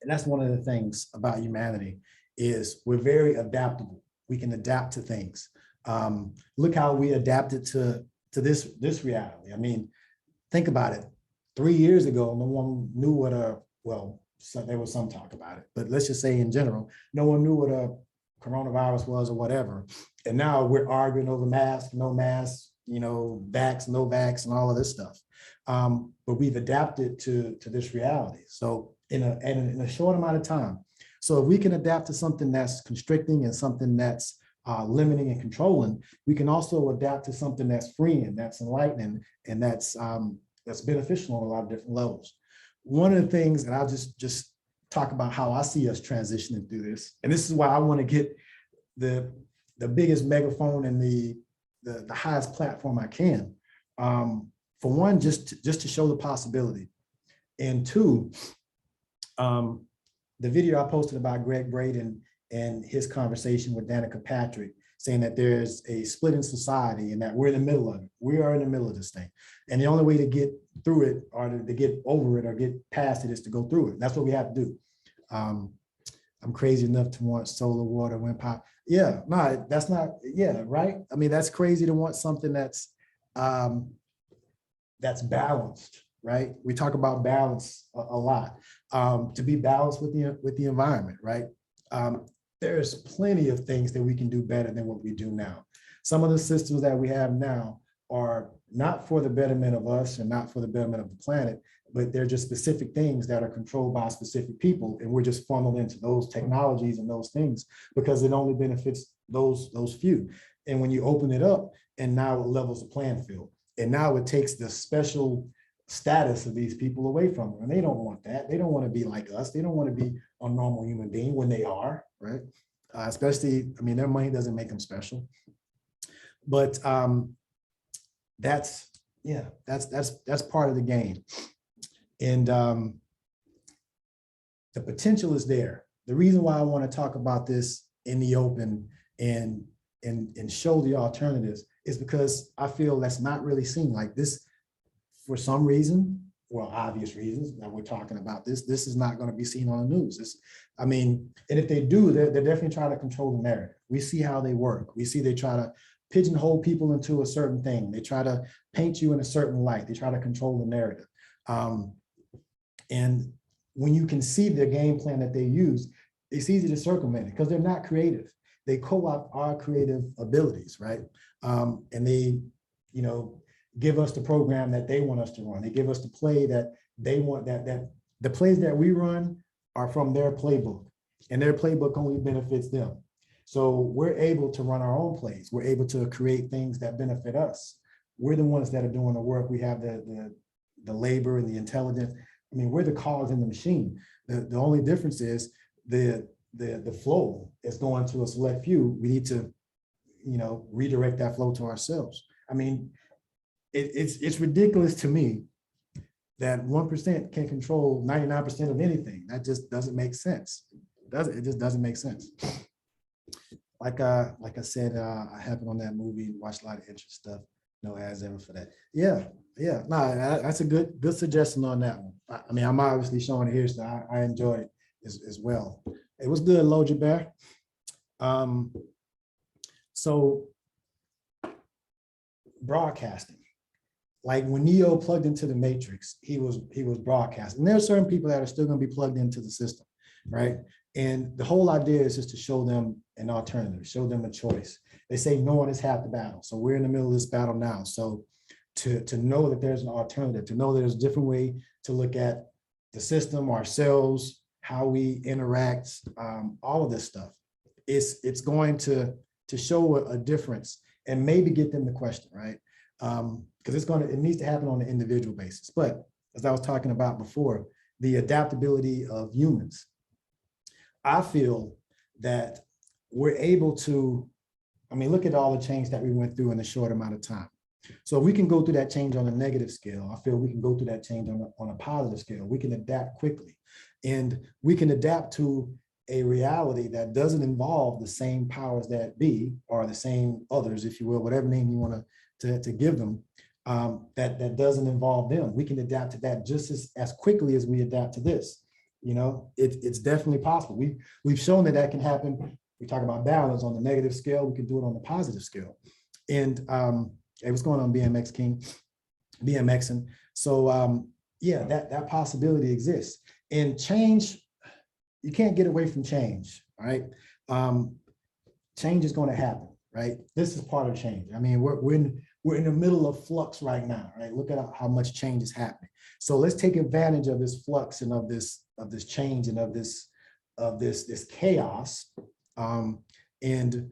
that's one of the things about humanity is we're very adaptable. We can adapt to things. Look how we adapted to this reality. I mean, think about it. 3 years ago, no one knew what there was some talk about it, but let's just say in general, no one knew what a coronavirus was or whatever. And now we're arguing over masks, no masks, you know, vax, no vax, and all of this stuff. But we've adapted to this reality. So in a short amount of time. So if we can adapt to something that's constricting and something that's limiting and controlling, we can also adapt to something that's freeing, that's enlightening, and that's beneficial on a lot of different levels. One of the things, and I'll just talk about how I see us transitioning through this, and this is why I want to get the biggest megaphone and the highest platform I can. For one, just to show the possibility, and two, the video I posted about Greg Braden and his conversation with Danica Patrick saying that there's a split in society and that we're in the middle of it. We are in the middle of this thing. And the only way to get through it or to get over it or get past it is to go through it. That's what we have to do. I'm crazy enough to want solar, water, wind power. Yeah, no, that's not, yeah, right? I mean, that's crazy to want something that's balanced, right? We talk about balance a lot. To be balanced with the environment, right? There's plenty of things that we can do better than what we do now. Some of the systems that we have now are not for the betterment of us and not for the betterment of the planet, but they're just specific things that are controlled by specific people. And we're just funneled into those technologies and those things because it only benefits those few. And when you open it up, and now it levels the playing field. And now it takes the special status of these people away from them. And they don't want that. They don't want to be like us. They don't want to be a normal human being when they are, right? Especially, I mean, their money doesn't make them special. But that's part of the game. And the potential is there. The reason why I want to talk about this in the open and show the alternatives is because I feel that's not really seen like this. For some reason, well, obvious reasons that we're talking about this is not going to be seen on the news. I mean, and if they do, they're definitely trying to control the narrative. We see how they work. We see they try to pigeonhole people into a certain thing. They try to paint you in a certain light. They try to control the narrative. And when you can see the game plan that they use, it's easy to circumvent it because they're not creative. They co-opt our creative abilities, right? And they, give us the program that they want us to run. They give us the play that they want, that the plays that we run are from their playbook, and their playbook only benefits them. So we're able to run our own plays. We're able to create things that benefit us. We're the ones that are doing the work. We have the labor and the intelligence. I mean, we're the cogs in the machine. The only difference is the flow is going to a select few. We need to, redirect that flow to ourselves. I mean, it's ridiculous to me that 1% can control 99% of anything. That just doesn't make sense. It just doesn't make sense. Like I said, I happened on that movie and watched a lot of interesting stuff. No ads ever for that. Yeah. No, that's a good suggestion on that one. I mean, I'm obviously showing it here, so I enjoyed it as well. It was good, Loja Bear. So broadcasting. Like when Neo plugged into the Matrix, he was broadcasting. And there are certain people that are still going to be plugged into the system, right? And the whole idea is just to show them an alternative, show them a choice. They say knowing is half the battle. So we're in the middle of this battle now. So to know that there's an alternative, to know there's a different way to look at the system, ourselves, how we interact, all of this stuff, it's going to show a difference and maybe get them to question, right? Because it needs to happen on an individual basis. But as I was talking about before, the adaptability of humans, I feel that we're able to, look at all the change that we went through in a short amount of time. So if we can go through that change on a negative scale, I feel we can go through that change on a positive scale. We can adapt quickly, and we can adapt to a reality that doesn't involve the same powers that be, or the same others, if you will, whatever name you want to give them, that doesn't involve them. We can adapt to that just as quickly as we adapt to this. It's definitely possible. We've shown that can happen. We talk about balance on the negative scale. We can do it on the positive scale. And hey, what's going on, BMX King? BMXing. So yeah, that possibility exists. And change, you can't get away from change, right? Change is going to happen, right? This is part of change. I mean, we're in the middle of flux right now, right? Look at how much change is happening. So let's take advantage of this flux and of this change and of this chaos, and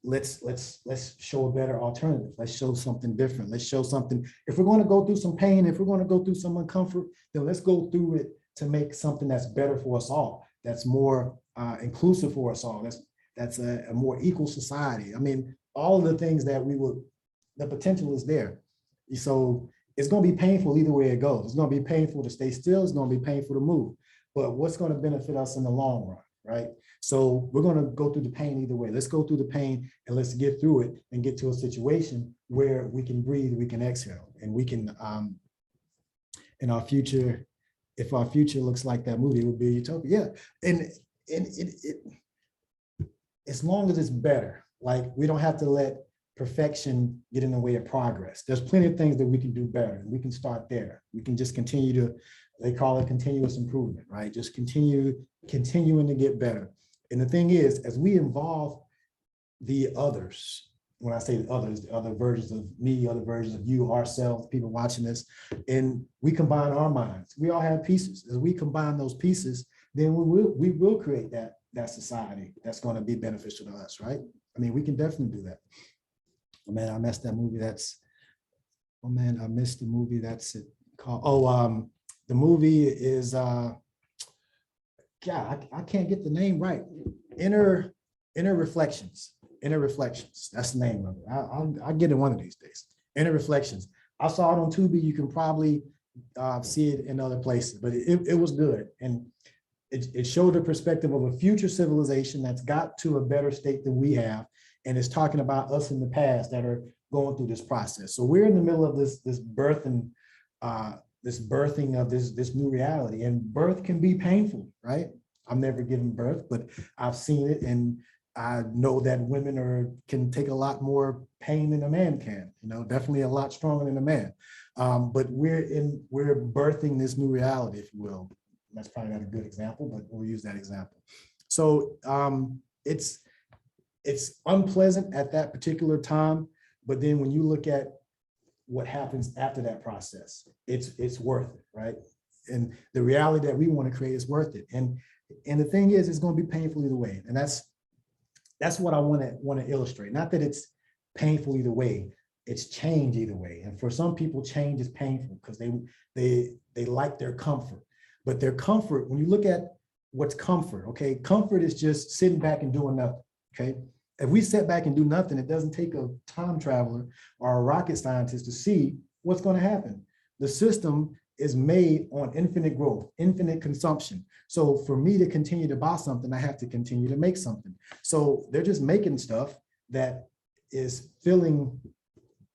let's show a better alternative. Let's show something different. Let's show something. If we're going to go through some pain, if we're going to go through some uncomfort, then let's go through it to make something that's better for us all. That's more inclusive for us all. That's a more equal society. I mean, all of the things that the potential is there. So it's going to be painful either way it goes. It's going to be painful to stay still. It's going to be painful to move. But what's going to benefit us in the long run, right? So we're going to go through the pain either way. Let's go through the pain and let's get through it and get to a situation where we can breathe, we can exhale, and we can, in our future, if our future looks like that movie, it would be a utopia. Yeah, and it as long as it's better, like we don't have to let perfection get in the way of progress. There's plenty of things that we can do better. We can start there. We can just continue to, they call it continuous improvement, right? Just continuing to get better. And the thing is, as we involve the others, when I say the others, the other versions of me, other versions of you, ourselves, people watching this, and we combine our minds. We all have pieces. As we combine those pieces, then we will create that society that's going to be beneficial to us, right? I mean, we can definitely do that. Oh man, I missed that movie. Oh man, I missed the movie. That's it called. The movie is God, I can't get the name right. InterReflections. InterReflections. That's the name of it. I'll get it one of these days. InterReflections. I saw it on Tubi. You can probably see it in other places, but it was good. And it showed the perspective of a future civilization that's got to a better state than we have. And it's talking about us in the past that are going through this process. So we're in the middle of this birthing of this new reality. And birth can be painful, right? I've never given birth, but I've seen it, and I know that women can take a lot more pain than a man can. You know, definitely a lot stronger than a man. But we're birthing this new reality, if you will. That's probably not a good example, but we'll use that example. So it's unpleasant at that particular time, but then when you look at what happens after that process, it's worth it, right? And the reality that we want to create is worth it. And the thing is, it's going to be painful either way. And that's what I want to illustrate. Not that it's painful either way, it's change either way. And for some people, change is painful because they like their comfort. But their comfort, when you look at what's comfort, okay, comfort is just sitting back and doing nothing, okay? If we sit back and do nothing, it doesn't take a time traveler or a rocket scientist to see what's going to happen. The system is made on infinite growth, infinite consumption. So for me to continue to buy something, I have to continue to make something. So they're just making stuff that is filling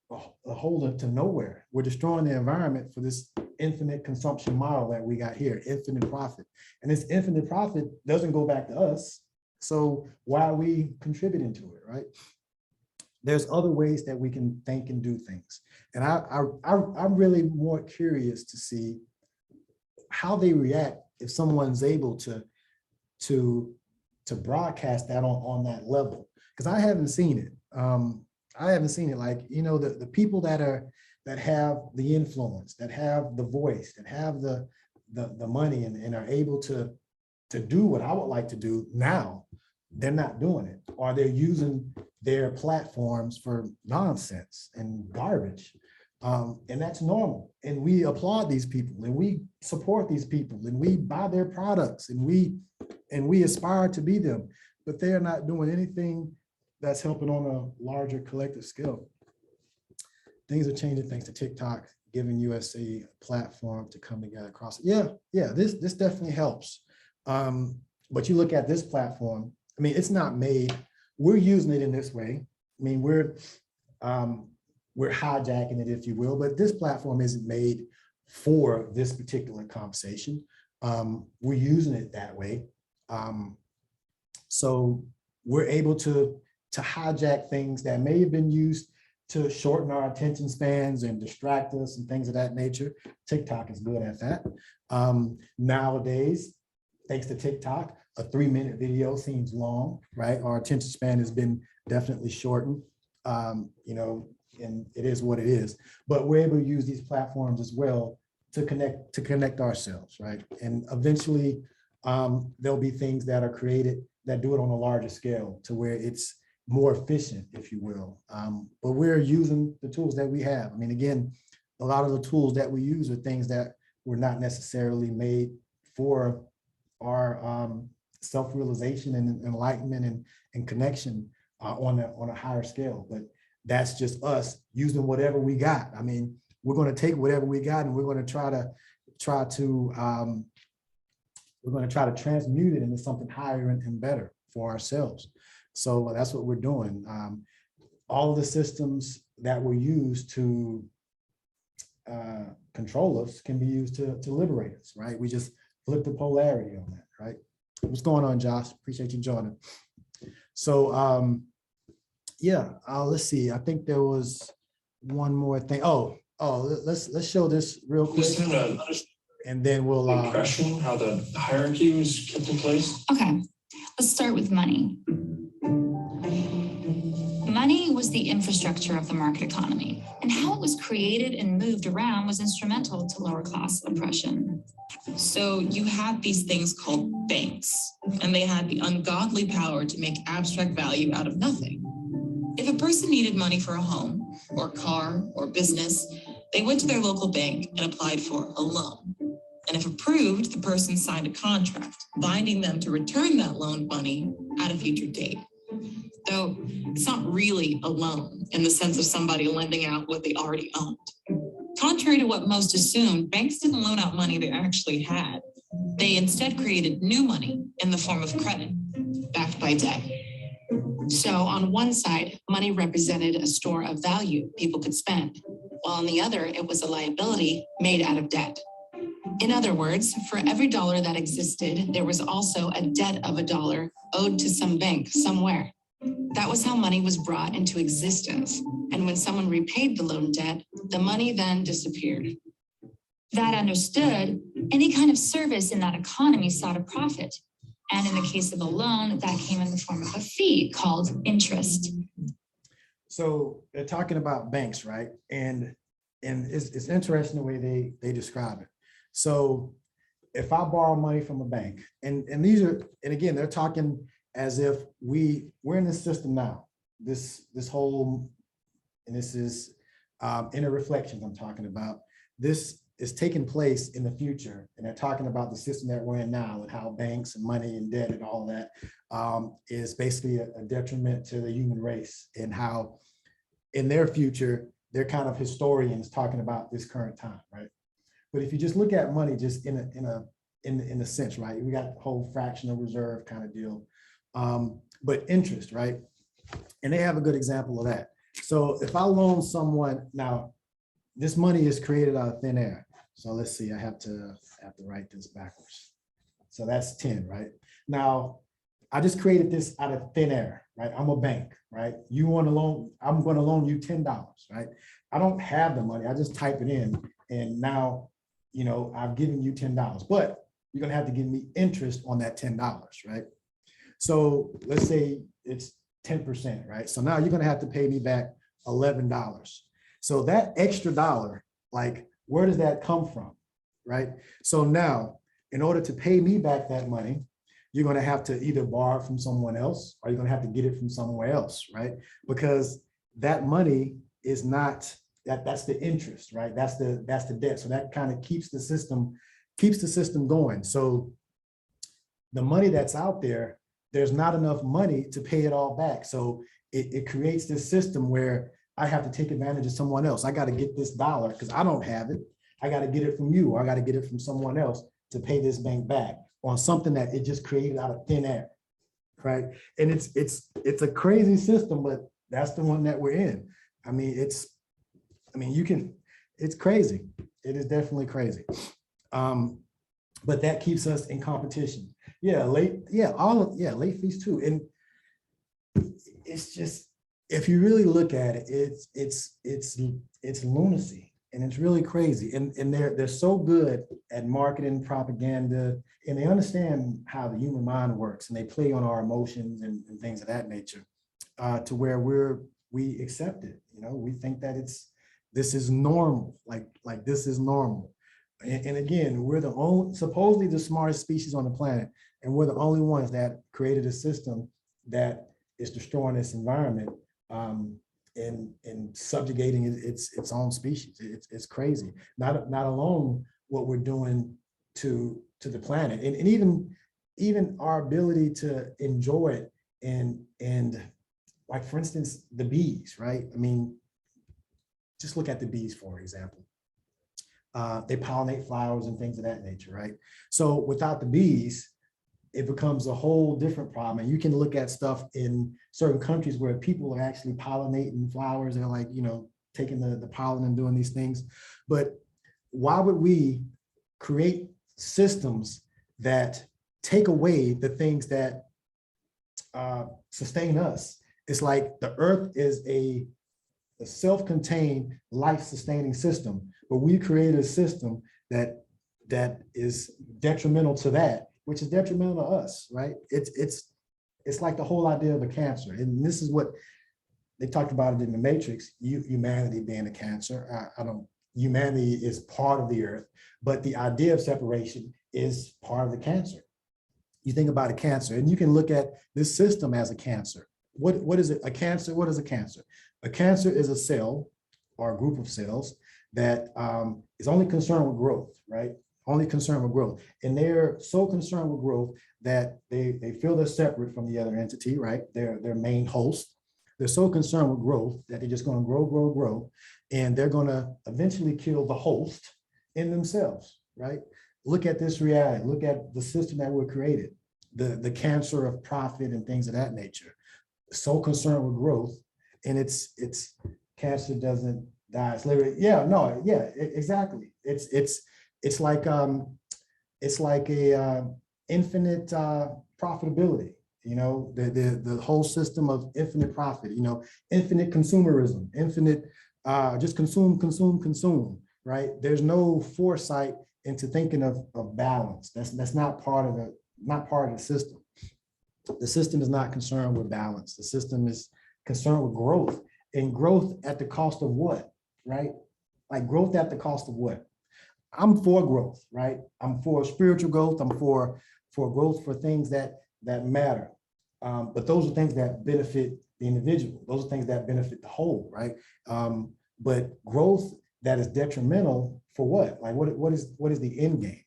a hole to nowhere. We're destroying the environment for this infinite consumption model that we got here, infinite profit. And this infinite profit doesn't go back to us. So why are we contributing to it, right? There's other ways that we can think and do things. And I'm really more curious to see how they react if someone's able to broadcast that on that level. Because I haven't seen it. I haven't seen it. Like, you know, the people that have the influence, that have the voice, that have the money and are able to do what I would like to do now, they're not doing it, or they're using their platforms for nonsense and garbage. And that's normal. And we applaud these people, and we support these people, and we buy their products, and we aspire to be them, but they are not doing anything that's helping on a larger collective scale. Things are changing thanks to TikTok, giving us a platform to come together across. Yeah, this definitely helps. But you look at this platform, I mean, it's not made, we're using it in this way. I mean, we're hijacking it, if you will, but this platform isn't made for this particular conversation. We're using it that way. So we're able to hijack things that may have been used to shorten our attention spans and distract us and things of that nature. TikTok is good at that. Nowadays, thanks to TikTok, a 3-minute video seems long, right? Our attention span has been definitely shortened, you know, and it is what it is. But we're able to use these platforms as well to connect ourselves, right? And eventually, there'll be things that are created that do it on a larger scale to where it's more efficient, if you will. But we're using the tools that we have. I mean, again, a lot of the tools that we use are things that were not necessarily made for our self-realization and enlightenment and connection on a higher scale. But that's just us using whatever we got. I mean, we're going to take whatever we got and we're going to try to we're going to try to transmute it into something higher and better for ourselves. So that's what we're doing. All of the systems that were used to control us can be used to liberate us, right? We just flip the polarity on that, right? What's going on, Josh? Appreciate you joining. So yeah, let's see. I think there was one more thing. Let's show this real quick, and then we'll
impression how the hierarchy was kept in place.
Okay, let's start with money. Money was the infrastructure of the market economy, and how it was created and moved around was instrumental to lower class oppression.
So you had these things called banks, and they had the ungodly power to make abstract value out of nothing. If a person needed money for a home or car or business, they went to their local bank and applied for a loan. And if approved, the person signed a contract binding them to return that loaned money at a future date. Though it's not really a loan in the sense of somebody lending out what they already owned. Contrary to what most assumed, banks didn't loan out money they actually had. They instead created new money in the form of credit, backed by debt.
So on one side, money represented a store of value people could spend, while on the other, it was a liability made out of debt. In other words, for every dollar that existed, there was also a debt of a dollar owed to some bank somewhere. That was how money was brought into existence. And when someone repaid the loan debt, the money then disappeared.
That understood, any kind of service in that economy sought a profit. And in the case of a loan, that came in the form of a fee called interest.
So they're talking about banks, right? And it's interesting the way they describe it. So if I borrow money from a bank, and again, they're talking as if we're in this system now, this whole, and this is InterReflections I'm talking about. This is taking place in the future, and they're talking about the system that we're in now and how banks and money and debt and all that is basically a detriment to the human race, and how in their future, they're kind of historians talking about this current time, right? But if you just look at money just in a sense, right? We got the whole fractional reserve kind of deal. But interest, right? And they have a good example of that. So if I loan someone, now this money is created out of thin air. So let's see, I have to write this backwards. So that's 10, right? Now, I just created this out of thin air, right? I'm a bank, right? You want to loan, I'm going to loan you $10, right? I don't have the money. I just type it in, and now, you know, I've given you $10, but you're going to have to give me interest on that $10, right? So let's say it's 10%, right? So now you're going to have to pay me back $11. So that extra dollar, like, where does that come from, right? So now, in order to pay me back that money, you're going to have to either borrow from someone else, or you're going to have to get it from somewhere else, right? Because that money is not, that's the interest, right? That's the debt. So that kind of keeps the system going. So the money that's out there, there's not enough money to pay it all back. So it creates this system where I have to take advantage of someone else. I got to get this dollar because I don't have it. I got to get it from you, or I got to get it from someone else to pay this bank back on something that it just created out of thin air, right? And it's a crazy system, but that's the one that we're in. I mean, it's crazy. It is definitely crazy. But that keeps us in competition. Late fees too. And it's just, if you really look at it, it's lunacy, and it's really crazy. And they're so good at marketing, propaganda, and they understand how the human mind works, and they play on our emotions and things of that nature, to where we accept it. You know, we think that this is normal, like this is normal. And again, we're supposedly the smartest species on the planet, and we're the only ones that created a system that is destroying this environment, and subjugating its own species. It's crazy. Not alone what we're doing to the planet, and even our ability to enjoy it, and like, for instance, the bees, right? I mean, just look at the bees, for example. They pollinate flowers and things of that nature, right? So without the bees, it becomes a whole different problem. And you can look at stuff in certain countries where people are actually pollinating flowers. They're like, taking the pollen and doing these things. But why would we create systems that take away the things that sustain us? It's like the earth is a self-contained life-sustaining system, but we created a system that is detrimental to that, which is detrimental to us, right? It's like the whole idea of a cancer. And this is what they talked about it in the Matrix, humanity being a cancer. Humanity is part of the earth, but the idea of separation is part of the cancer. You think about a cancer, and you can look at this system as a cancer. What is it? A cancer? What is a cancer? A cancer is a cell or a group of cells that is only concerned with growth, right? Only concerned with growth. And they're so concerned with growth that they feel they're separate from the other entity, right? Their main host. They're so concerned with growth that they're just going to grow, and they're going to eventually kill the host in themselves, right? Look at this reality. Look at the system that we're created, the cancer of profit and things of that nature. So concerned with growth, and it's cancer doesn't die. It's literally, exactly. It's like a infinite profitability. The whole system of infinite profit. Infinite consumerism, infinite just consume. Right? There's no foresight into thinking of balance. That's not part of the system. The system is not concerned with balance. The system is concerned with growth, and growth at the cost of what, right? Like growth at the cost of what? I'm for growth, right? I'm for spiritual growth. I'm for growth for things that matter. But those are things that benefit the individual. Those are things that benefit the whole, right? But growth that is detrimental for what? Like what is the end game?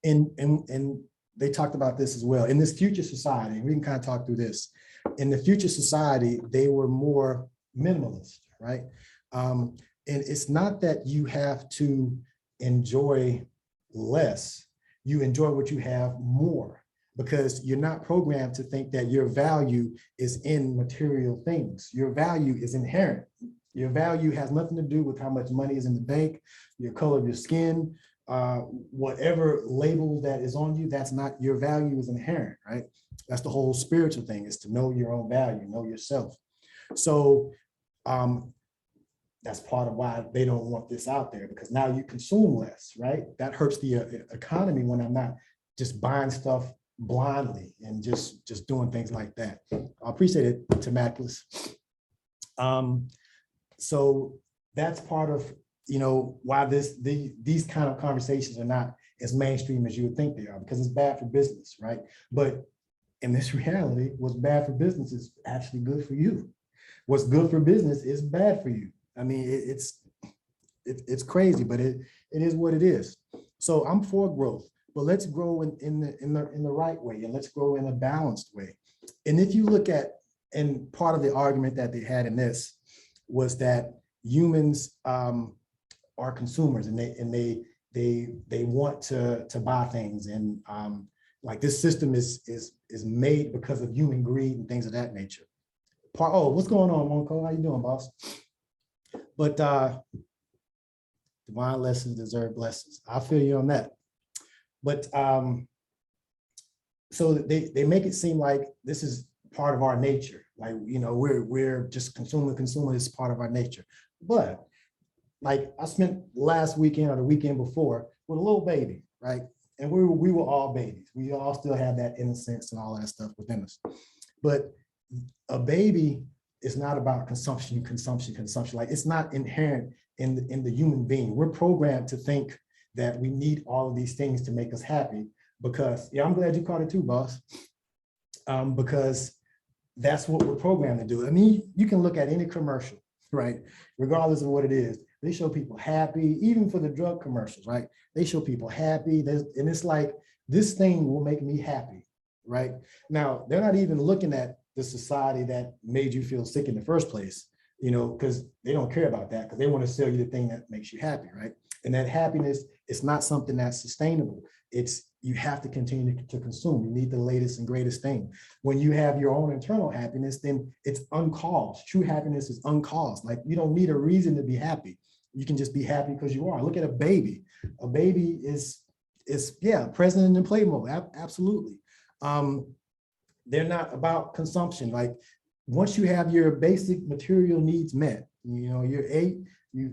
And they talked about this as well. In this future society, we can kind of talk through this. In the future society, they were more minimalist, right? And it's not that you have to enjoy less, you enjoy what you have more, because you're not programmed to think that your value is in material things. Your value is inherent. Your value has nothing to do with how much money is in the bank, your color of your skin, whatever label that is on you. That's not, your value is inherent, right? That's the whole spiritual thing, is to know your own value, know yourself. So that's part of why they don't want this out there, because now you consume less, right? That hurts the economy when I'm not just buying stuff blindly and just doing things like that. I appreciate it, Tamaculus. So that's part of, why these kind of conversations are not as mainstream as you would think they are, because it's bad for business, right? But in this reality, what's bad for business is actually good for you. What's good for business is bad for you. I mean, it's crazy, but it is what it is. So I'm for growth, but let's grow in the right way, and let's grow in a balanced way. And if you look at, and part of the argument that they had in this was that humans are consumers, and they want to buy things, and like this system is made because of human greed and things of that nature. What's going on, Monco? How you doing, boss? But divine lessons deserve blessings. I feel you on that. But so they make it seem like this is part of our nature. Like, we're just consuming is part of our nature. But like I spent last weekend or the weekend before with a little baby, right? And we were all babies. We all still have that innocence and all that stuff within us. But a baby is not about consumption. Like, it's not inherent in the human being. We're programmed to think that we need all of these things to make us happy, because, I'm glad you caught it too, boss. Because that's what we're programmed to do. I mean, you can look at any commercial, right? Regardless of what it is, they show people happy, even for the drug commercials, right? They show people happy, and it's like, this thing will make me happy, right? Now, they're not even looking at the society that made you feel sick in the first place, because they don't care about that, because they want to sell you the thing that makes you happy, right? And that happiness is not something that's sustainable. It's, you have to continue to consume. You need the latest and greatest thing. When you have your own internal happiness, then it's uncaused. True happiness is uncaused. Like, you don't need a reason to be happy. You can just be happy because you are. Look at a baby. A baby is yeah, present in the play mode. Absolutely. They're not about consumption. Like, once you have your basic material needs met, you know, you've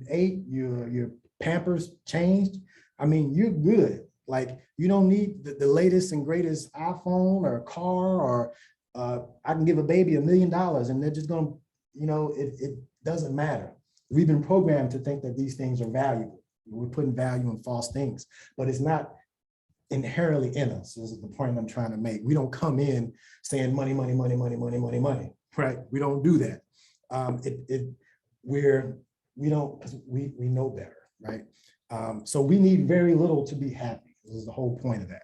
ate, your Pampers changed, I mean, you're good. Like, you don't need the latest and greatest iPhone or car, or I can give a baby $1 million and they're just gonna, you know, it doesn't matter. We've been programmed to think that these things are valuable. We're putting value in false things, but it's not inherently in us, is the point I'm trying to make. We don't come in saying money, money, money, money, money, money, money, right? We don't do that. We know better, right? So we need very little to be happy. This is the whole point of that.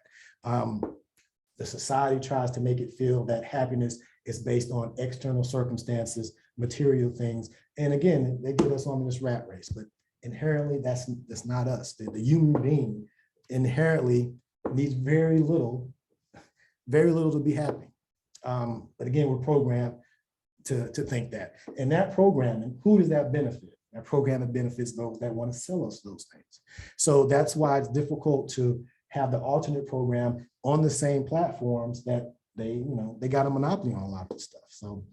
The society tries to make it feel that happiness is based on external circumstances, material things. And again, they get us on this rat race, but inherently that's not us. The human being inherently needs very little to be happy. But again, we're programmed to think that. And that programming, who does that benefit? That programming benefits those that want to sell us those things. So that's why it's difficult to have the alternate program on the same platforms that they got a monopoly on a lot of this stuff. So,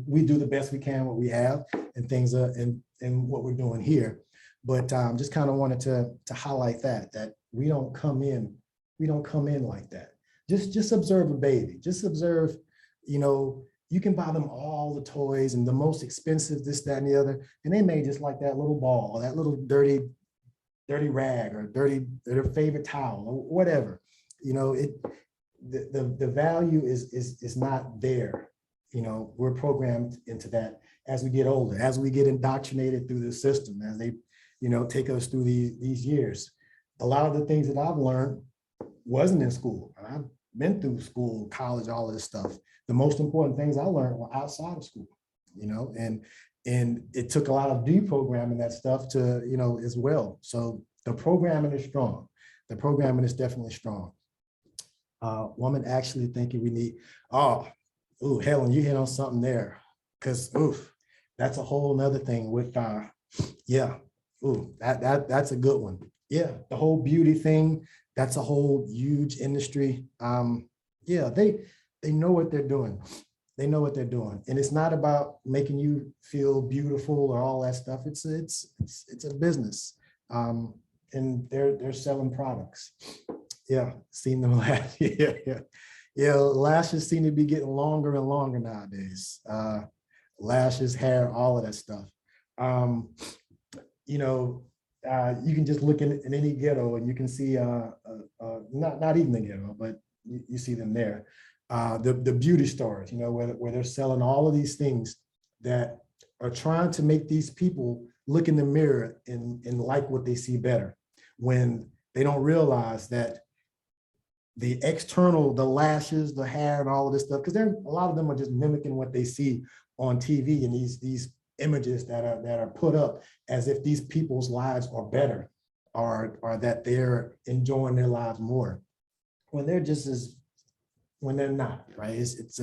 we do the best we can what we have, and things are and what we're doing here. But just kind of wanted to highlight that we don't come in like that. Just observe a baby. Just observe, you can buy them all the toys and the most expensive, this, that, and the other, and they may just like that little ball, or that little dirty rag, or their favorite towel, or whatever. The value is not there. We're programmed into that as we get older, as we get indoctrinated through the system, as they, take us through these years. A lot of the things that I've learned wasn't in school. I've been through school, college, all of this stuff. The most important things I learned were outside of school, and it took a lot of deprogramming that stuff to, as well. So the programming is strong. The programming is definitely strong. Woman actually thinking we need, Helen, you hit on something there. Cause that's a whole nother thing with that's a good one. Yeah, the whole beauty thing, that's a whole huge industry. They know what they're doing. They know what they're doing. And it's not about making you feel beautiful or all that stuff. It's a business. And they're selling products. Yeah, seen them laugh. Yeah, lashes seem to be getting longer and longer nowadays. Lashes, hair, all of that stuff. You can just look in any ghetto and you can see, not even the ghetto, but you see them there. The beauty stores, where they're selling all of these things that are trying to make these people look in the mirror and like what they see better, when they don't realize that the external, the lashes, the hair, and all of this stuff, because a lot of them are just mimicking what they see on TV, and these images that are put up as if these people's lives are better, or that they're enjoying their lives more, when they're not, right? It's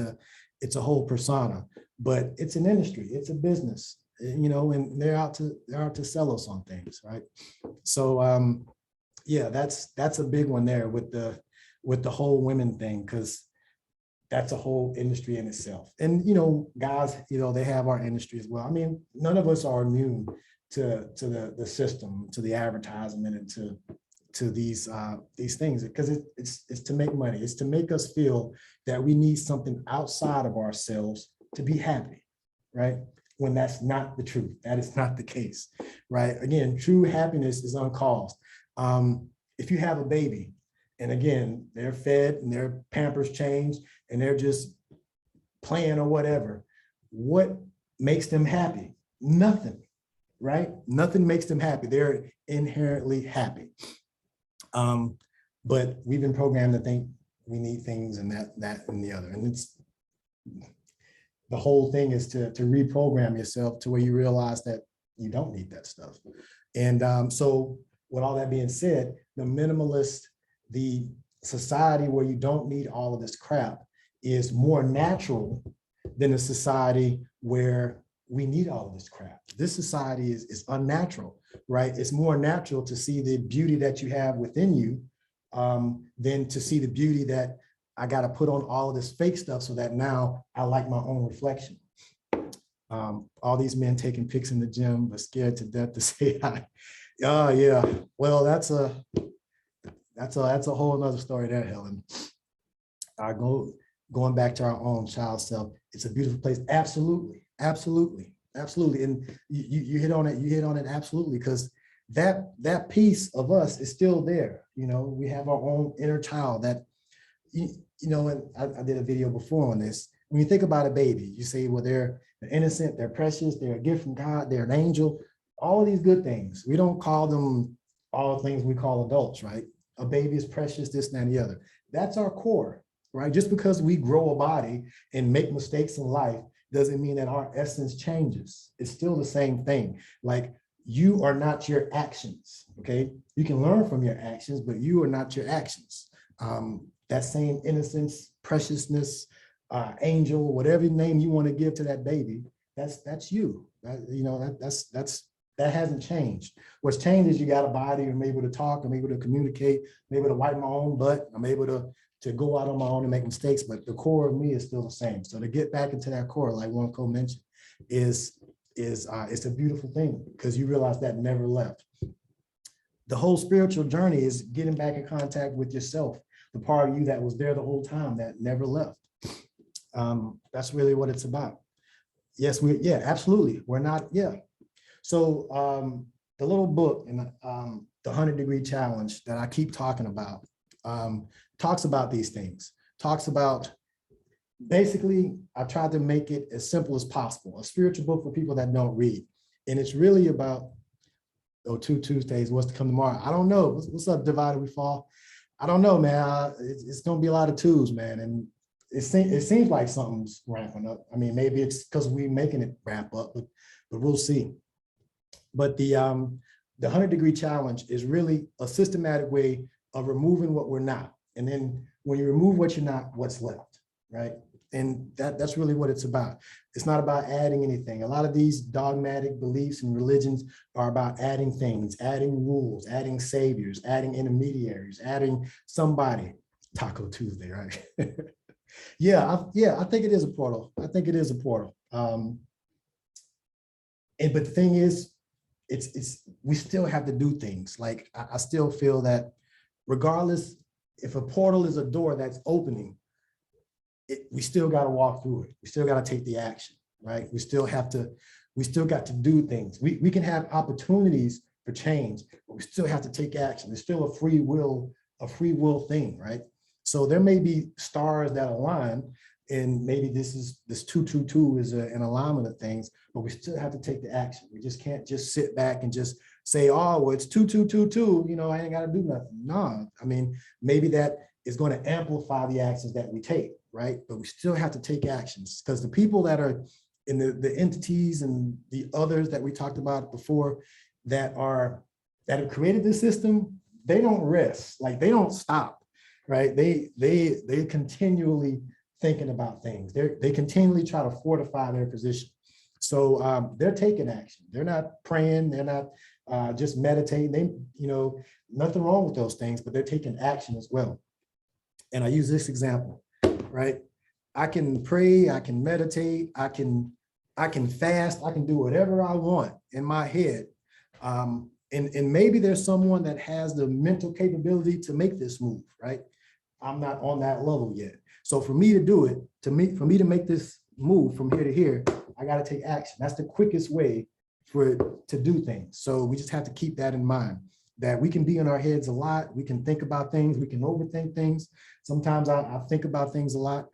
a whole persona, but it's an industry, it's a business, and they're out to sell us on things, right? So that's a big one there with the whole women thing, because that's a whole industry in itself. And guys, they have our industry as well. I mean, none of us are immune to the system, to the advertisement, and to these things, because it's to make money. It's to make us feel that we need something outside of ourselves to be happy, right? When that's not the truth. That is not the case, right? Again, true happiness is uncaused. If you have a baby, and again, they're fed and their Pampers changed and they're just playing or whatever, what makes them happy? Nothing, right? Nothing makes them happy. They're inherently happy. But we've been programmed to think we need things and that and the other. And the whole thing is to reprogram yourself to where you realize that you don't need that stuff. And so with all that being said, the minimalist, the society where you don't need all of this crap is more natural than a society where we need all of this crap. This society is unnatural, right? It's more natural to see the beauty that you have within you than to see the beauty that I got to put on all of this fake stuff so that now I like my own reflection. All these men taking pics in the gym, but scared to death to say hi. Oh yeah, well that's a whole nother story there, Helen. Going back to our own child self, it's a beautiful place. Absolutely, absolutely, absolutely. And you hit on it. You hit on it absolutely, because that piece of us is still there. You know, we have our own inner child that you know. And I did a video before on this. When you think about a baby, you say, well, they're innocent, they're precious, they're a gift from God, they're an angel. All of these good things. We don't call them all the things we call adults, right? A baby is precious, this, and the other. That's our core, right? Just because we grow a body and make mistakes in life doesn't mean that our essence changes. It's still the same thing. Like, you are not your actions, okay? You can learn from your actions, but you are not your actions. That same innocence, preciousness, angel, whatever name you want to give to that baby, that's you. That hasn't changed. What's changed is you got a body, I'm able to talk, I'm able to communicate, I'm able to wipe my own butt, I'm able to go out on my own and make mistakes, but the core of me is still the same. So to get back into that core, like one co-mentioned, is it's a beautiful thing, because you realize that never left. The whole spiritual journey is getting back in contact with yourself, the part of you that was there the whole time that never left. That's really what it's about. Yes, yeah, absolutely. We're not, yeah. So the little book in the 100-degree challenge that I keep talking about talks about these things, talks about, basically, I tried to make it as simple as possible, a spiritual book for people that don't read. And it's really about, oh, 2 Tuesdays, what's to come tomorrow? I don't know. What's up, Divided We Fall? I don't know, man. It's going to be a lot of twos, man. And it seems like something's ramping up. I mean, maybe it's because we're making it ramp up, but we'll see. But the 100-degree challenge is really a systematic way of removing what we're not. And then when you remove what you're not, what's left, right? And that's really what it's about. It's not about adding anything. A lot of these dogmatic beliefs and religions are about adding things, adding rules, adding saviors, adding intermediaries, adding somebody. Taco Tuesday, right? Yeah, I think it is a portal. I think it is a portal. But the thing is, we still have to do things. Like, I still feel that regardless, if a portal is a door that's opening, we still got to walk through it. We still got to take the action, right? We still got to do things. We can have opportunities for change, but we still have to take action. There's still a free will thing, right? So there may be stars that align, and maybe this 222 is an alignment of things, but we still have to take the action. We just can't just sit back and just say, oh, well, it's 2222, you know, I ain't got to do nothing. No, I mean, maybe that is going to amplify the actions that we take, right? But we still have to take actions, because the people that are in the entities and the others that we talked about before that have created this system, they don't rest, like they don't stop, right? They continually thinking about things. They continually try to fortify their position. So they're taking action. They're not praying. They're not just meditating. They, you know, nothing wrong with those things, but they're taking action as well. And I use this example, right? I can pray, I can meditate, I can fast, I can do whatever I want in my head. And maybe there's someone that has the mental capability to make this move, right? I'm not on that level yet. So for me to do it, for me to make this move from here to here, I got to take action. That's the quickest way to do things. So we just have to keep that in mind, that we can be in our heads a lot. We can think about things. We can overthink things. Sometimes I think about things a lot.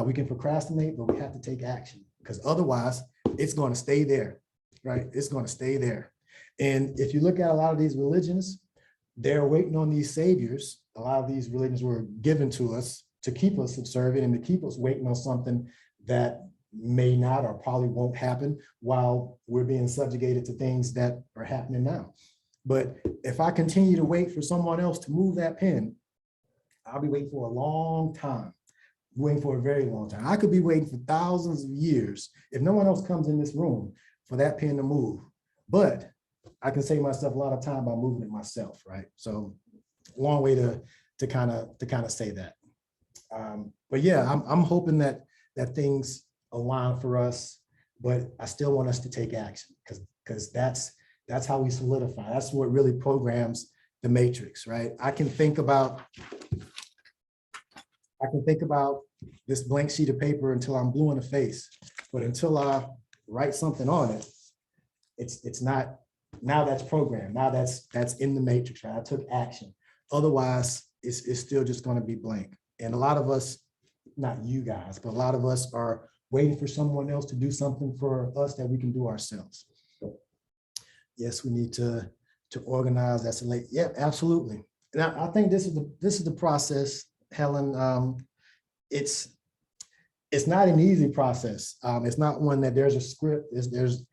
We can procrastinate, but we have to take action, because otherwise it's going to stay there, right? It's going to stay there. And if you look at a lot of these religions, they're waiting on these saviors. A lot of these religions were given to us to keep us subservient and to keep us waiting on something that may not or probably won't happen while we're being subjugated to things that are happening now. But if I continue to wait for someone else to move that pen, I'll be waiting for a long time, waiting for a very long time. I could be waiting for thousands of years if no one else comes in this room for that pen to move. But I can save myself a lot of time by moving it myself, right? So long way to kind of say that. But yeah, I'm hoping that things align for us, but I still want us to take action because that's how we solidify. That's what really programs the matrix, right? I can think about this blank sheet of paper until I'm blue in the face, but until I write something on it, it's not. Now that's programmed. Now that's in the matrix, right? I took action. Otherwise, it's still just going to be blank. And a lot of us, not you guys, but a lot of us are waiting for someone else to do something for us that we can do ourselves. Yes, we need to organize. That's late. Yeah, absolutely. And I think this is the process, Helen. It's not an easy process. It's not one that there's a script. There's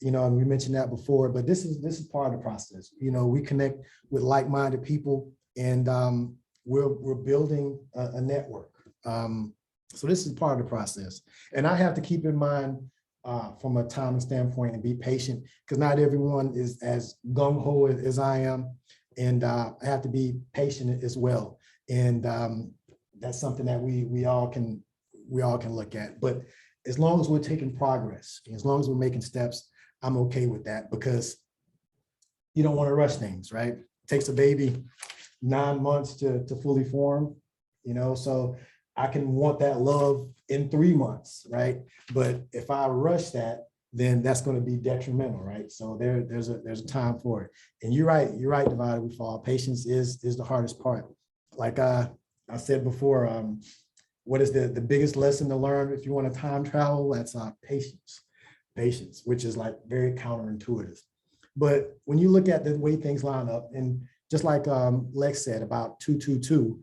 and we mentioned that before, but this is part of the process. We connect with like-minded people, and we're building a network. So this is part of the process, and I have to keep in mind from a time standpoint and be patient, because not everyone is as gung-ho as I am, and I have to be patient as well. And that's something that we all can look at. But as long as we're taking progress, as long as we're making steps, I'm okay with that, because you don't want to rush things, right? It takes a baby 9 months to fully form, so I can want that love in 3 months, right? But if I rush that, then that's going to be detrimental, right? So there's a time for it. And you're right, Divided We Fall. Patience is the hardest part. Like I said before, what is the biggest lesson to learn if you want to time travel? That's patience, which is like very counterintuitive. But when you look at the way things line up, and just like Lex said about 222,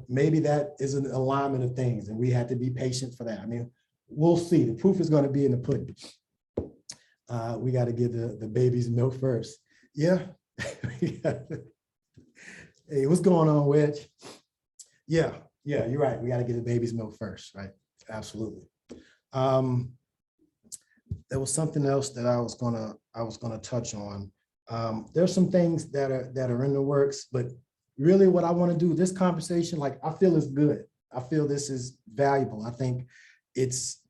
maybe that is an alignment of things, and we have to be patient for that. I mean, we'll see. The proof is going to be in the pudding. We got to give the baby's milk first. Yeah. Hey, what's going on, Wedge? Yeah, you're right. We got to get the baby's milk first, right? Absolutely. There was something else that I was gonna touch on. There's some things that are in the works, but really what I want to do, this conversation, like I feel is good. I feel this is valuable. I think it's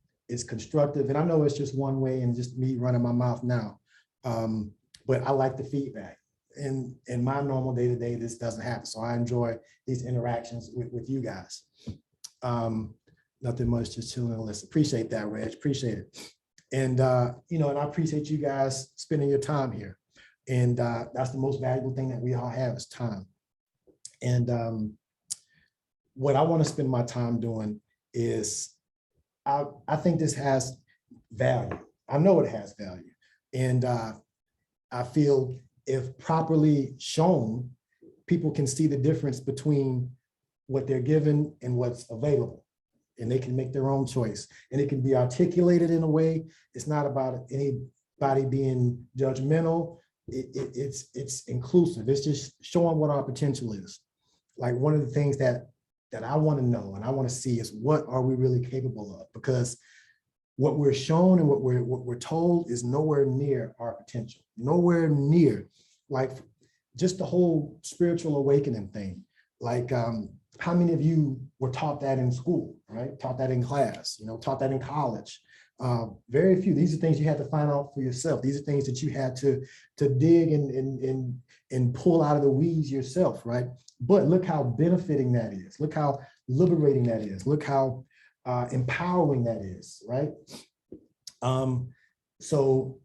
constructive, and I know it's just one way and just me running my mouth now. But I like the feedback. In my normal day-to-day, this doesn't happen. So I enjoy these interactions with you guys. Nothing much, just chilling and listen. Appreciate that, Reg. Appreciate it. And and I appreciate you guys spending your time here. And that's the most valuable thing that we all have is time. And what I want to spend my time doing is, I think this has value. I know it has value. And I feel if properly shown, people can see the difference between what they're given and what's available. And they can make their own choice. And it can be articulated in a way. It's not about anybody being judgmental. It's inclusive. It's just showing what our potential is. Like one of the things that I want to know and I want to see is what are we really capable of? Because what we're shown and what we're told is nowhere near our potential. Nowhere near. Like just the whole spiritual awakening thing. Like how many of you were taught that in school, right? Taught that in class, taught that in college. Very few. These are things you had to find out for yourself. These are things that you had to dig and pull out of the weeds yourself, right? But look how benefiting that is. Look how liberating that is. Look how empowering that is, right? So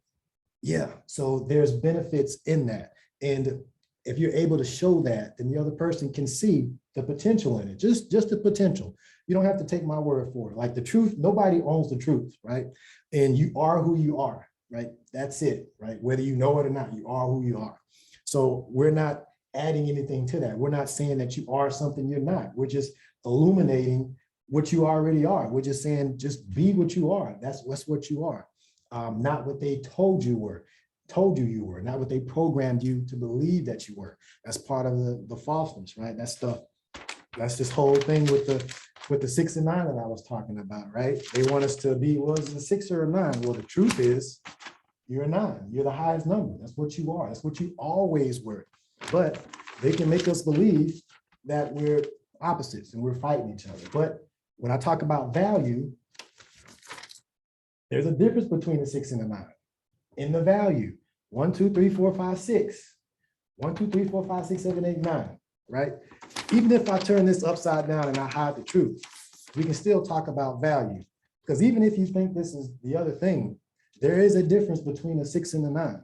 there's benefits in that. And if you're able to show that, then the other person can see the potential in it, just the potential. You don't have to take my word for it. Like the truth, nobody owns the truth, right? And you are who you are, right? That's it, right? Whether you know it or not, you are who you are. So we're not adding anything to that. We're not saying that you are something you're not. We're just illuminating what you already are. We're just saying, just be what you are. That's what you are, not what they told you were. told you were, not what they programmed you to believe that you were. That's part of the falseness, right? That's this whole thing with the 6 and 9 that I was talking about, right? They want us to be, was it a 6 or a 9? Well, the truth is you're a 9. You're the highest number. That's what you are. That's what you always were. But they can make us believe that we're opposites and we're fighting each other. But when I talk about value, there's a difference between a 6 and a 9. In the value, 1, 2, 3, 4, 5, 6. 1, 2, 3, 4, 5, 6, 7, 8, 9, right? Even if I turn this upside down and I hide the truth, we can still talk about value. Because even if you think this is the other thing, there is a difference between a 6 and a 9.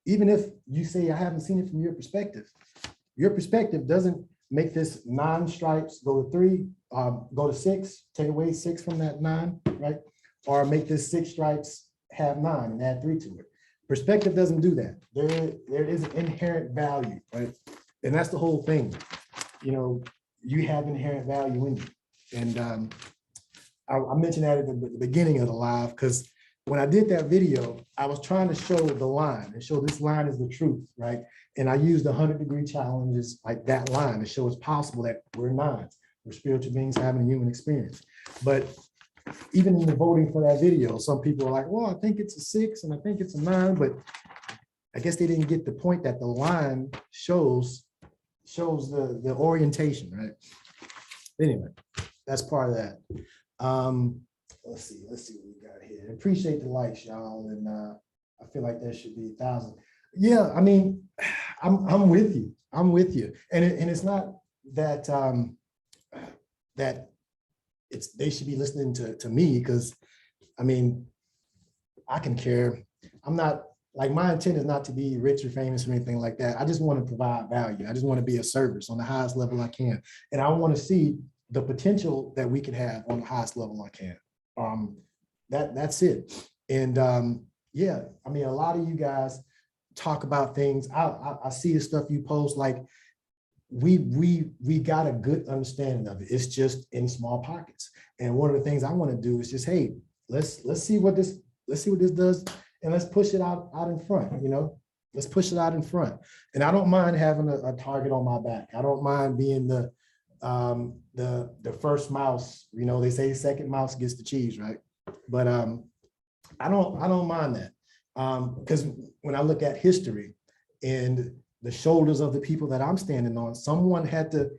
Even if you say, I haven't seen it from your perspective doesn't make this 9 stripes go to 3, go to 6, take away 6 from that 9, right? Or make this 6 stripes have 9 and add 3 to it. Perspective doesn't do that. There is an inherent value, right? And that's the whole thing. You know, you have inherent value in you. And I mentioned that at the beginning of the live, because when I did that video, I was trying to show the line and show this line is the truth, right? And I used the 100-degree challenges like that line to show it's possible that we're 9s. We're spiritual beings having a human experience. But even in the voting for that video, some people are like, well, I think it's a 6 and I think it's a 9, but I guess they didn't get the point that the line shows the orientation, right? Anyway, that's part of that. Let's see what we got here. Appreciate the likes, y'all, and I feel like there should be 1,000. Yeah, I mean, I'm with you. I'm with you, and it's not that that they should be listening to me, because I mean, I can care. I'm not like, my intent is not to be rich or famous or anything like that. I just want to provide value. I just want to be a service on the highest level I can, and I want to see the potential that we can have on the highest level I can. That's it. And yeah, I mean, a lot of you guys talk about things. I see the stuff you post, like we got a good understanding of it. It's just in small pockets. And one of the things I want to do is just, hey, let's see what this does, and let's push it out in front. You know, let's push it out in front. And I don't mind having a target on my back. I don't mind being the first mouse. You know, they say second mouse gets the cheese, right? But I don't mind that, because when I look at history and the shoulders of the people that I'm standing on, someone had to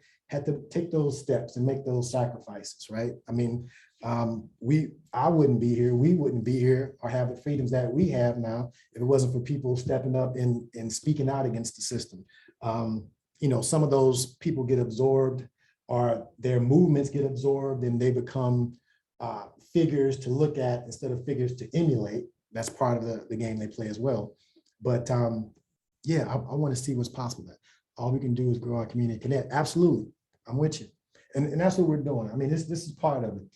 take those steps and make those sacrifices, right? I mean, I wouldn't be here, we wouldn't be here or have the freedoms that we have now if it wasn't for people stepping up and speaking out against the system. You know, some of those people get absorbed, or their movements get absorbed, and they become figures to look at instead of figures to emulate. That's part of the game they play as well. But yeah, I want to see what's possible. All we can do is grow our community, connect. Absolutely, I'm with you, and that's what we're doing. I mean, this is part of it.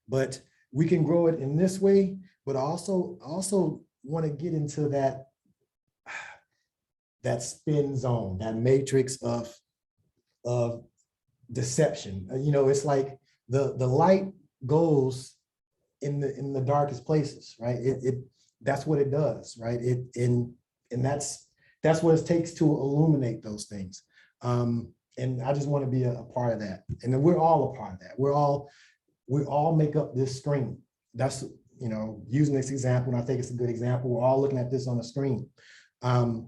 But we can grow it in this way. But I also want to get into that spin zone, that matrix of deception. You know, it's like the light goes in the darkest places, right? That's what it does, right? And that's what it takes to illuminate those things. And I just want to be a part of that. And then we're all a part of that. We all make up this screen. That's, you know, using this example, and I think it's a good example. We're all looking at this on the screen. The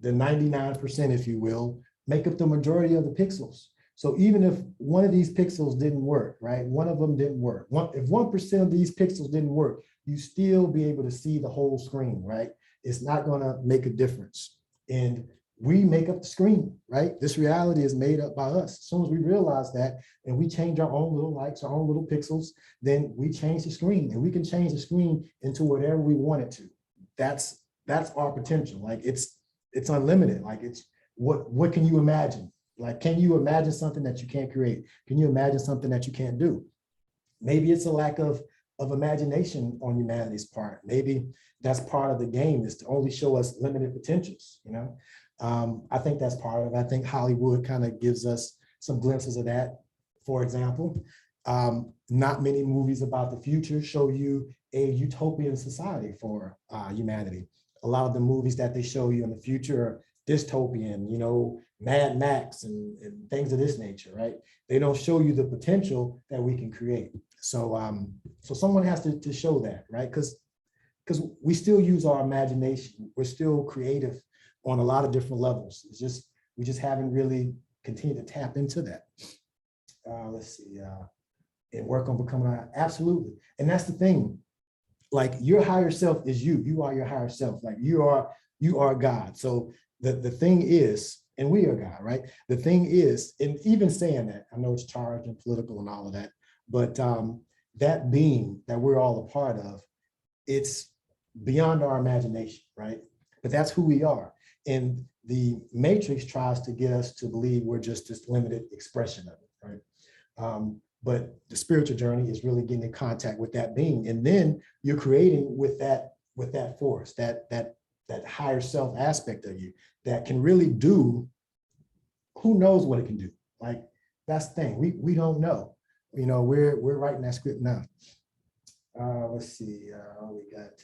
99%, if you will, make up the majority of the pixels. So even if one of these pixels didn't work, right? One of them didn't work. If 1% of these pixels didn't work, you still be able to see the whole screen, right? It's not going to make a difference. And we make up the screen, right? This reality is made up by us. As soon as we realize that, and we change our own little lights, our own little pixels, then we change the screen, and we can change the screen into whatever we want it to. That's our potential. Like it's unlimited. Like it's what can you imagine? Like, can you imagine something that you can't create? Can you imagine something that you can't do? Maybe it's a lack of imagination on humanity's part. Maybe that's part of the game, is to only show us limited potentials, you know? I think that's part of it. I think Hollywood kind of gives us some glimpses of that. For example, not many movies about the future show you a utopian society for humanity. A lot of the movies that they show you in the future are dystopian, you know, Mad Max and things of this nature, right? They don't show you the potential that we can create. So so someone has to show that, right? Because we still use our imagination. We're still creative on a lot of different levels. It's just, we just haven't really continued to tap into that. Let's see, and work on becoming, absolutely. And that's the thing, like your higher self is you. You are your higher self. Like you are God. So the thing is, and we are God, right? The thing is, and even saying that, I know it's charged and political and all of that, but that being that we're all a part of, it's beyond our imagination, right? But that's who we are. And the matrix tries to get us to believe we're just this limited expression of it, right? But the spiritual journey is really getting in contact with that being. And then you're creating with that force, that higher self aspect of you that can really do, who knows what it can do? Like, that's the thing, we don't know. You know, we're writing that script now. Let's see, we got,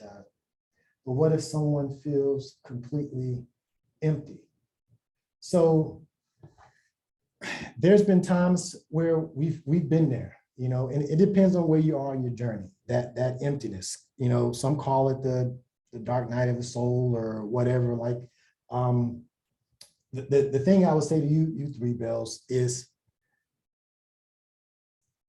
but what if someone feels completely empty? So there's been times where we've been there, you know, and it depends on where you are in your journey, that emptiness, you know, some call it the dark night of the soul or whatever. Like, the thing I would say to you three bells is,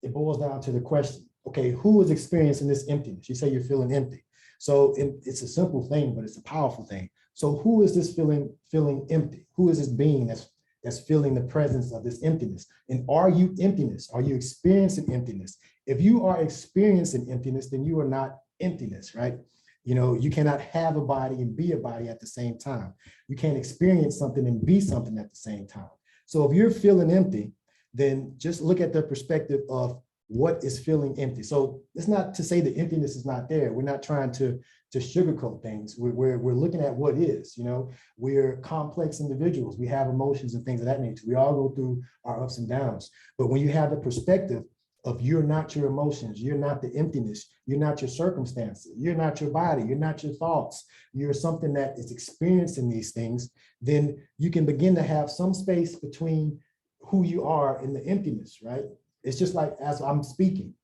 it boils down to the question, okay, who is experiencing this emptiness? You say you're feeling empty. So it's a simple thing, but it's a powerful thing. So who is this feeling empty? Who is this being that's feeling the presence of this emptiness? And are you emptiness? Are you experiencing emptiness? If you are experiencing emptiness, then you are not emptiness, right? You know, you cannot have a body and be a body at the same time. You can't experience something and be something at the same time. So if you're feeling empty, then just look at the perspective of what is feeling empty. So it's not to say the emptiness is not there. We're not trying to sugarcoat things. We're looking at what is, you know, we're complex individuals. We have emotions and things of that nature. We all go through our ups and downs. But when you have the perspective of you're not your emotions, you're not the emptiness, you're not your circumstances, you're not your body, you're not your thoughts, you're something that is experiencing these things, then you can begin to have some space between who you are and the emptiness, right? It's just like as I'm speaking,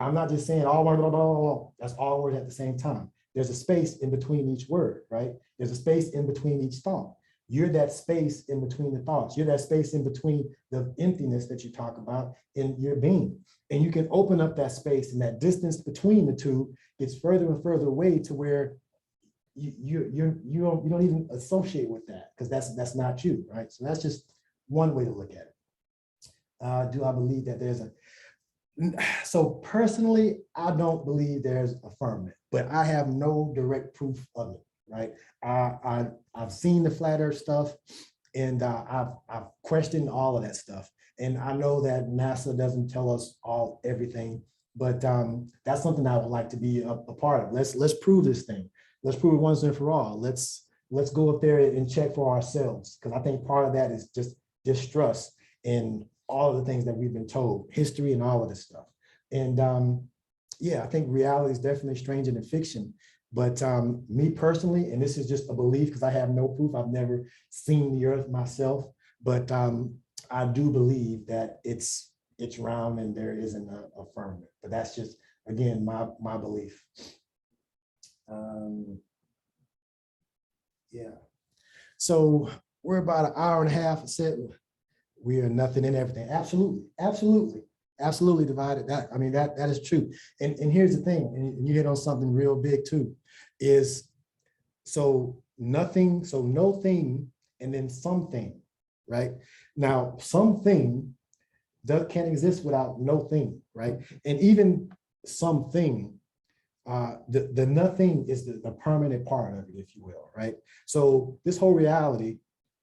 I'm not just saying all blah, blah, blah, blah, that's all words at the same time. There's a space in between each word, right? There's a space in between each thought. You're that space in between the thoughts. You're that space in between the emptiness that you talk about in your being. And you can open up that space, and that distance between the two gets further and further away to where you don't even associate with that, because that's not you, right? So that's just one way to look at it. Do I believe that there's so personally, I don't believe there's a firmament, but I have no direct proof of it, right? I've seen the flat earth stuff, and I've questioned all of that stuff. And I know that NASA doesn't tell us everything, but that's something I would like to be a part of. Let's prove this thing. Let's prove it once and for all. Let's go up there and check for ourselves, because I think part of that is just distrust in all of the things that we've been told, history and all of this stuff. And yeah, I think reality is definitely stranger than fiction. But me personally, and this is just a belief because I have no proof, I've never seen the earth myself, but I do believe that it's round and there isn't a firmament. But that's just, again, my belief. Yeah. So we're about an hour and a half. I said we are nothing and everything. Absolutely, absolutely, absolutely divided. That is true. And here's the thing, and you hit on something real big too, is so nothing, so no thing, and then something, right? Now, something can't exist without no thing, right? And even something, the nothing is the permanent part of it, if you will, right? So this whole reality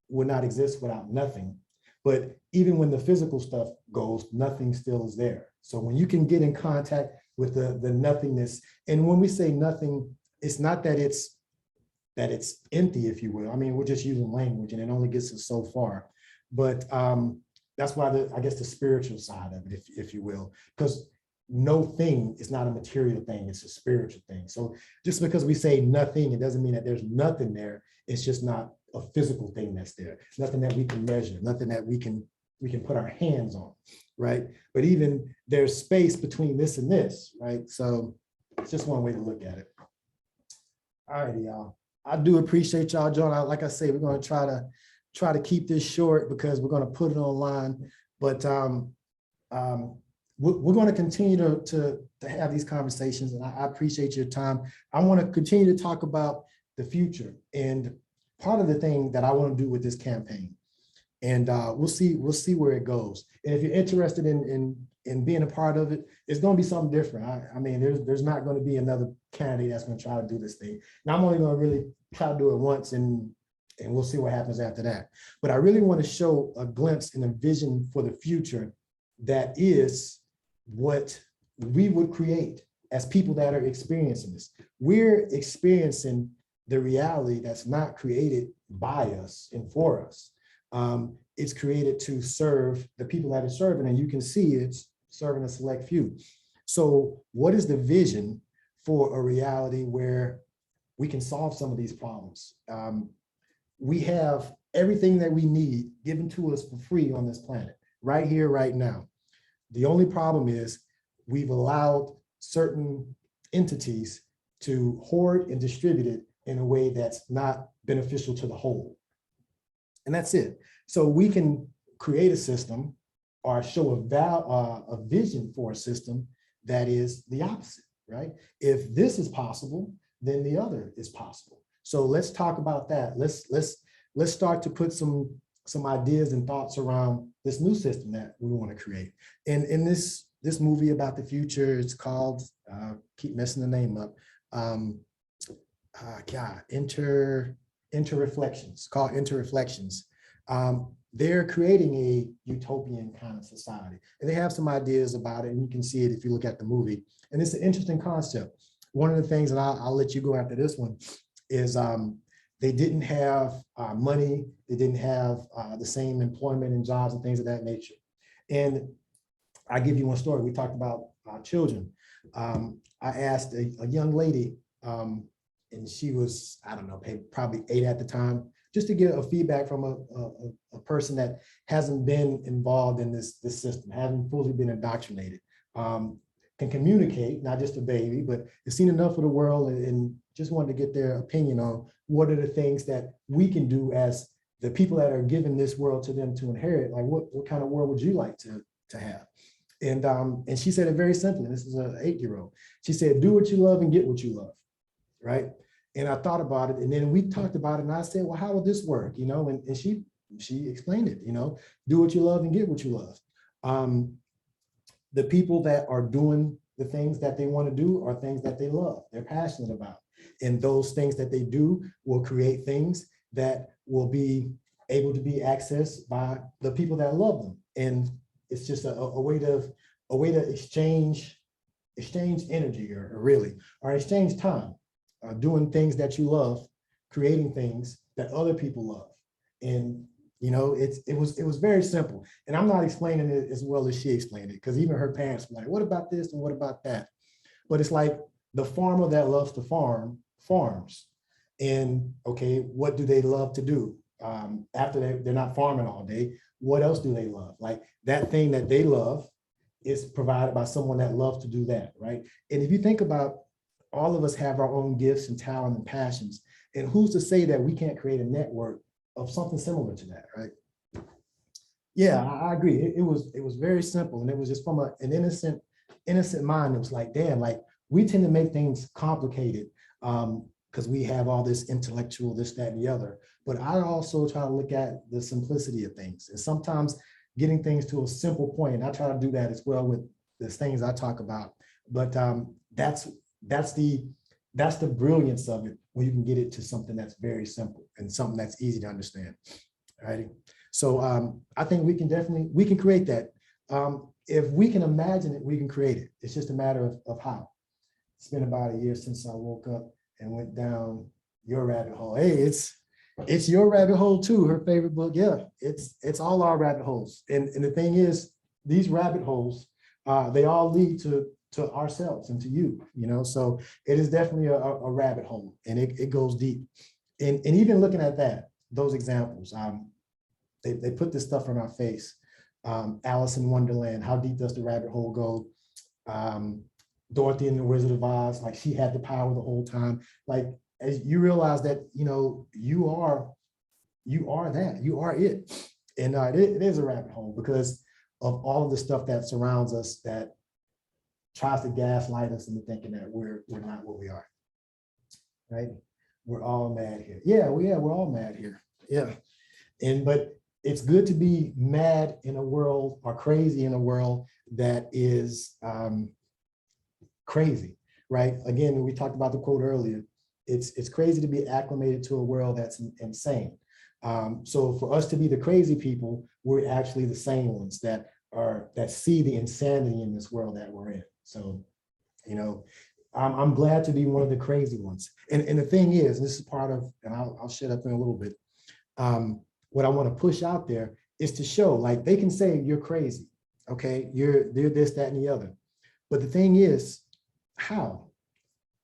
would not exist without nothing. But even when the physical stuff goes, nothing still is there. So when you can get in contact with the nothingness, and when we say nothing, it's not that it's empty, if you will. I mean, we're just using language, and it only gets us so far. But that's why I guess the spiritual side of it, if you will, because no thing is not a material thing, it's a spiritual thing. So just because we say nothing, it doesn't mean that there's nothing there. It's just not a physical thing that's there, nothing that we can measure, nothing that we can put our hands on, right? But even there's space between this and this, right? So it's just one way to look at it. All right, y'all. I do appreciate y'all joining. Like I say, we're going to try to keep this short because we're going to put it online. But we're going to continue to have these conversations, and I appreciate your time. I want to continue to talk about the future and part of the thing that I want to do with this campaign. And we'll see where it goes. And if you're interested in being a part of it, it's going to be something different. I mean, there's not going to be another candidate that's going to try to do this thing. Now, I'm only going to really try to do it once, and we'll see what happens after that. But I really want to show a glimpse and a vision for the future that is what we would create as people that are experiencing this. We're experiencing the reality that's not created by us and for us. It's created to serve the people that are serving, and you can see it's serving a select few. So what is the vision for a reality where we can solve some of these problems? We have everything that we need given to us for free on this planet, right here, right now. The only problem is we've allowed certain entities to hoard and distribute it in a way that's not beneficial to the whole. And that's it. So we can create a system or show a vision for a system that is the opposite, right? If this is possible, then the other is possible. So let's talk about that. Let's start to put some ideas and thoughts around this new system that we want to create. And in this movie about the future, it's called, keep messing the name up, InterReflections, called InterReflections. They're creating a utopian kind of society. And they have some ideas about it, and you can see it if you look at the movie. And it's an interesting concept. One of the things, and I'll let you go after this one, is they didn't have money, they didn't have the same employment and jobs and things of that nature. And I give you one story. We talked about children. I asked a young lady, and she was, I don't know, probably 8 at the time, just to get a feedback from a person that hasn't been involved in this system, haven't fully been indoctrinated, can communicate, not just a baby, but has seen enough of the world and just wanted to get their opinion on what are the things that we can do as the people that are giving this world to them to inherit. Like what kind of world would you like to have? And she said it very simply. This is an 8-year-old. She said, do what you love and get what you love, right? And I thought about it, and then we talked about it, and I said, well, how would this work? You know, and she explained it, you know, do what you love and get what you love. The people that are doing the things that they want to do are things that they love, they're passionate about. And those things that they do will create things that will be able to be accessed by the people that love them. And it's just a way to exchange energy or exchange time, doing things that you love, creating things that other people love. And you know, it was very simple. And I'm not explaining it as well as she explained it, because even her parents were like, what about this and what about that? But it's like the farmer that loves to farm farms. And okay, what do they love to do? After they're not farming all day, what else do they love? Like that thing that they love is provided by someone that loves to do that, right? And if you think about, all of us have our own gifts and talent and passions. And who's to say that we can't create a network of something similar to that, right? Yeah, I agree. It was very simple, and it was just from an innocent mind. It was like, damn, like we tend to make things complicated because we have all this intellectual, this, that, and the other. But I also try to look at the simplicity of things, and sometimes getting things to a simple point. And I try to do that as well with the things I talk about. But that's the brilliance of it, when you can get it to something that's very simple and something that's easy to understand. All righty. So I think we can create that. If we can imagine it, we can create it. It's just a matter of how. It's been about a year since I woke up and went down your rabbit hole. Hey, it's your rabbit hole too, her favorite book. Yeah, it's all our rabbit holes. And the thing is, these rabbit holes, they all lead to to ourselves and to you, you know? So it is definitely a rabbit hole, and it goes deep. And even looking at that, those examples, they put this stuff on our face. Alice in Wonderland, how deep does the rabbit hole go? Dorothy and the Wizard of Oz, like she had the power the whole time. Like, as you realize that, you know, you are that, you are it. And it is a rabbit hole because of all of the stuff that surrounds us that tries to gaslight us into thinking that we're not what we are, right? We're all mad here. Yeah, we're all mad here. Yeah. But it's good to be mad in a world, or crazy in a world that is crazy, right? Again, we talked about the quote earlier. It's crazy to be acclimated to a world that's insane. So for us to be the crazy people, we're actually the sane ones that see the insanity in this world that we're in. So, you know, I'm glad to be one of the crazy ones. And the thing is, and this is part of, and I'll shut up in a little bit. What I want to push out there is to show, like, they can say you're crazy, okay? They're this, that, and the other. But the thing is, how,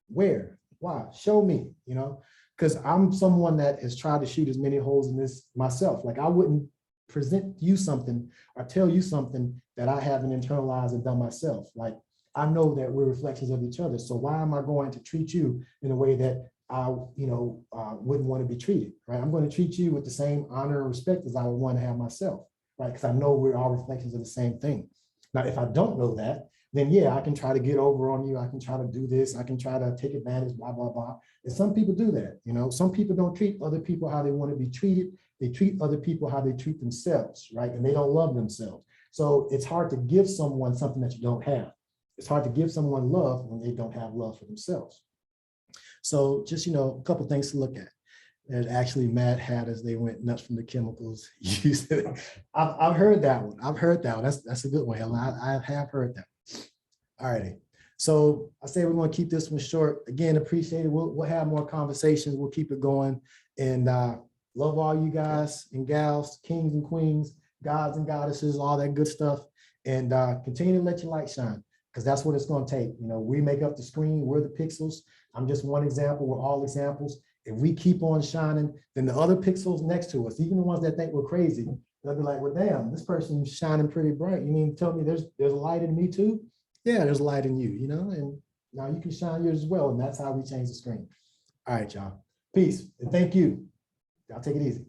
where, why? Show me, you know? Because I'm someone that has tried to shoot as many holes in this myself. Like, I wouldn't present you something or tell you something that I haven't internalized and done myself. Like, I know that we're reflections of each other. So why am I going to treat you in a way that I, wouldn't want to be treated, right? I'm going to treat you with the same honor and respect as I would want to have myself, right? Because I know we're all reflections of the same thing. Now, if I don't know that, then yeah, I can try to get over on you. I can try to do this. I can try to take advantage, blah, blah, blah. And some people do that, you know. Some people don't treat other people how they want to be treated. They treat other people how they treat themselves, right? And they don't love themselves. So it's hard to give someone something that you don't have. It's hard to give someone love when they don't have love for themselves. So just, a couple things to look at. There's actually Mad Hatters. They went nuts from the chemicals. I've heard that one. I've heard that one. That's a good one, Helen. I have heard that. All righty. So I say we're going to keep this one short. Again, appreciate it. We'll have more conversations. We'll keep it going. And love all you guys and gals, kings and queens, gods and goddesses, all that good stuff. And continue to let your light shine, because that's what it's going to take. We make up the screen. We're the pixels. I'm just one example. We're all examples. If we keep on shining, then the other pixels next to us, even the ones that think we're crazy, they'll be like, well, damn, this person's shining pretty bright. You mean tell me there's a light in me too? Yeah, there's light in you, and now you can shine yours as well. And that's how we change the screen. All right, y'all. Peace. And thank you. Y'all take it easy.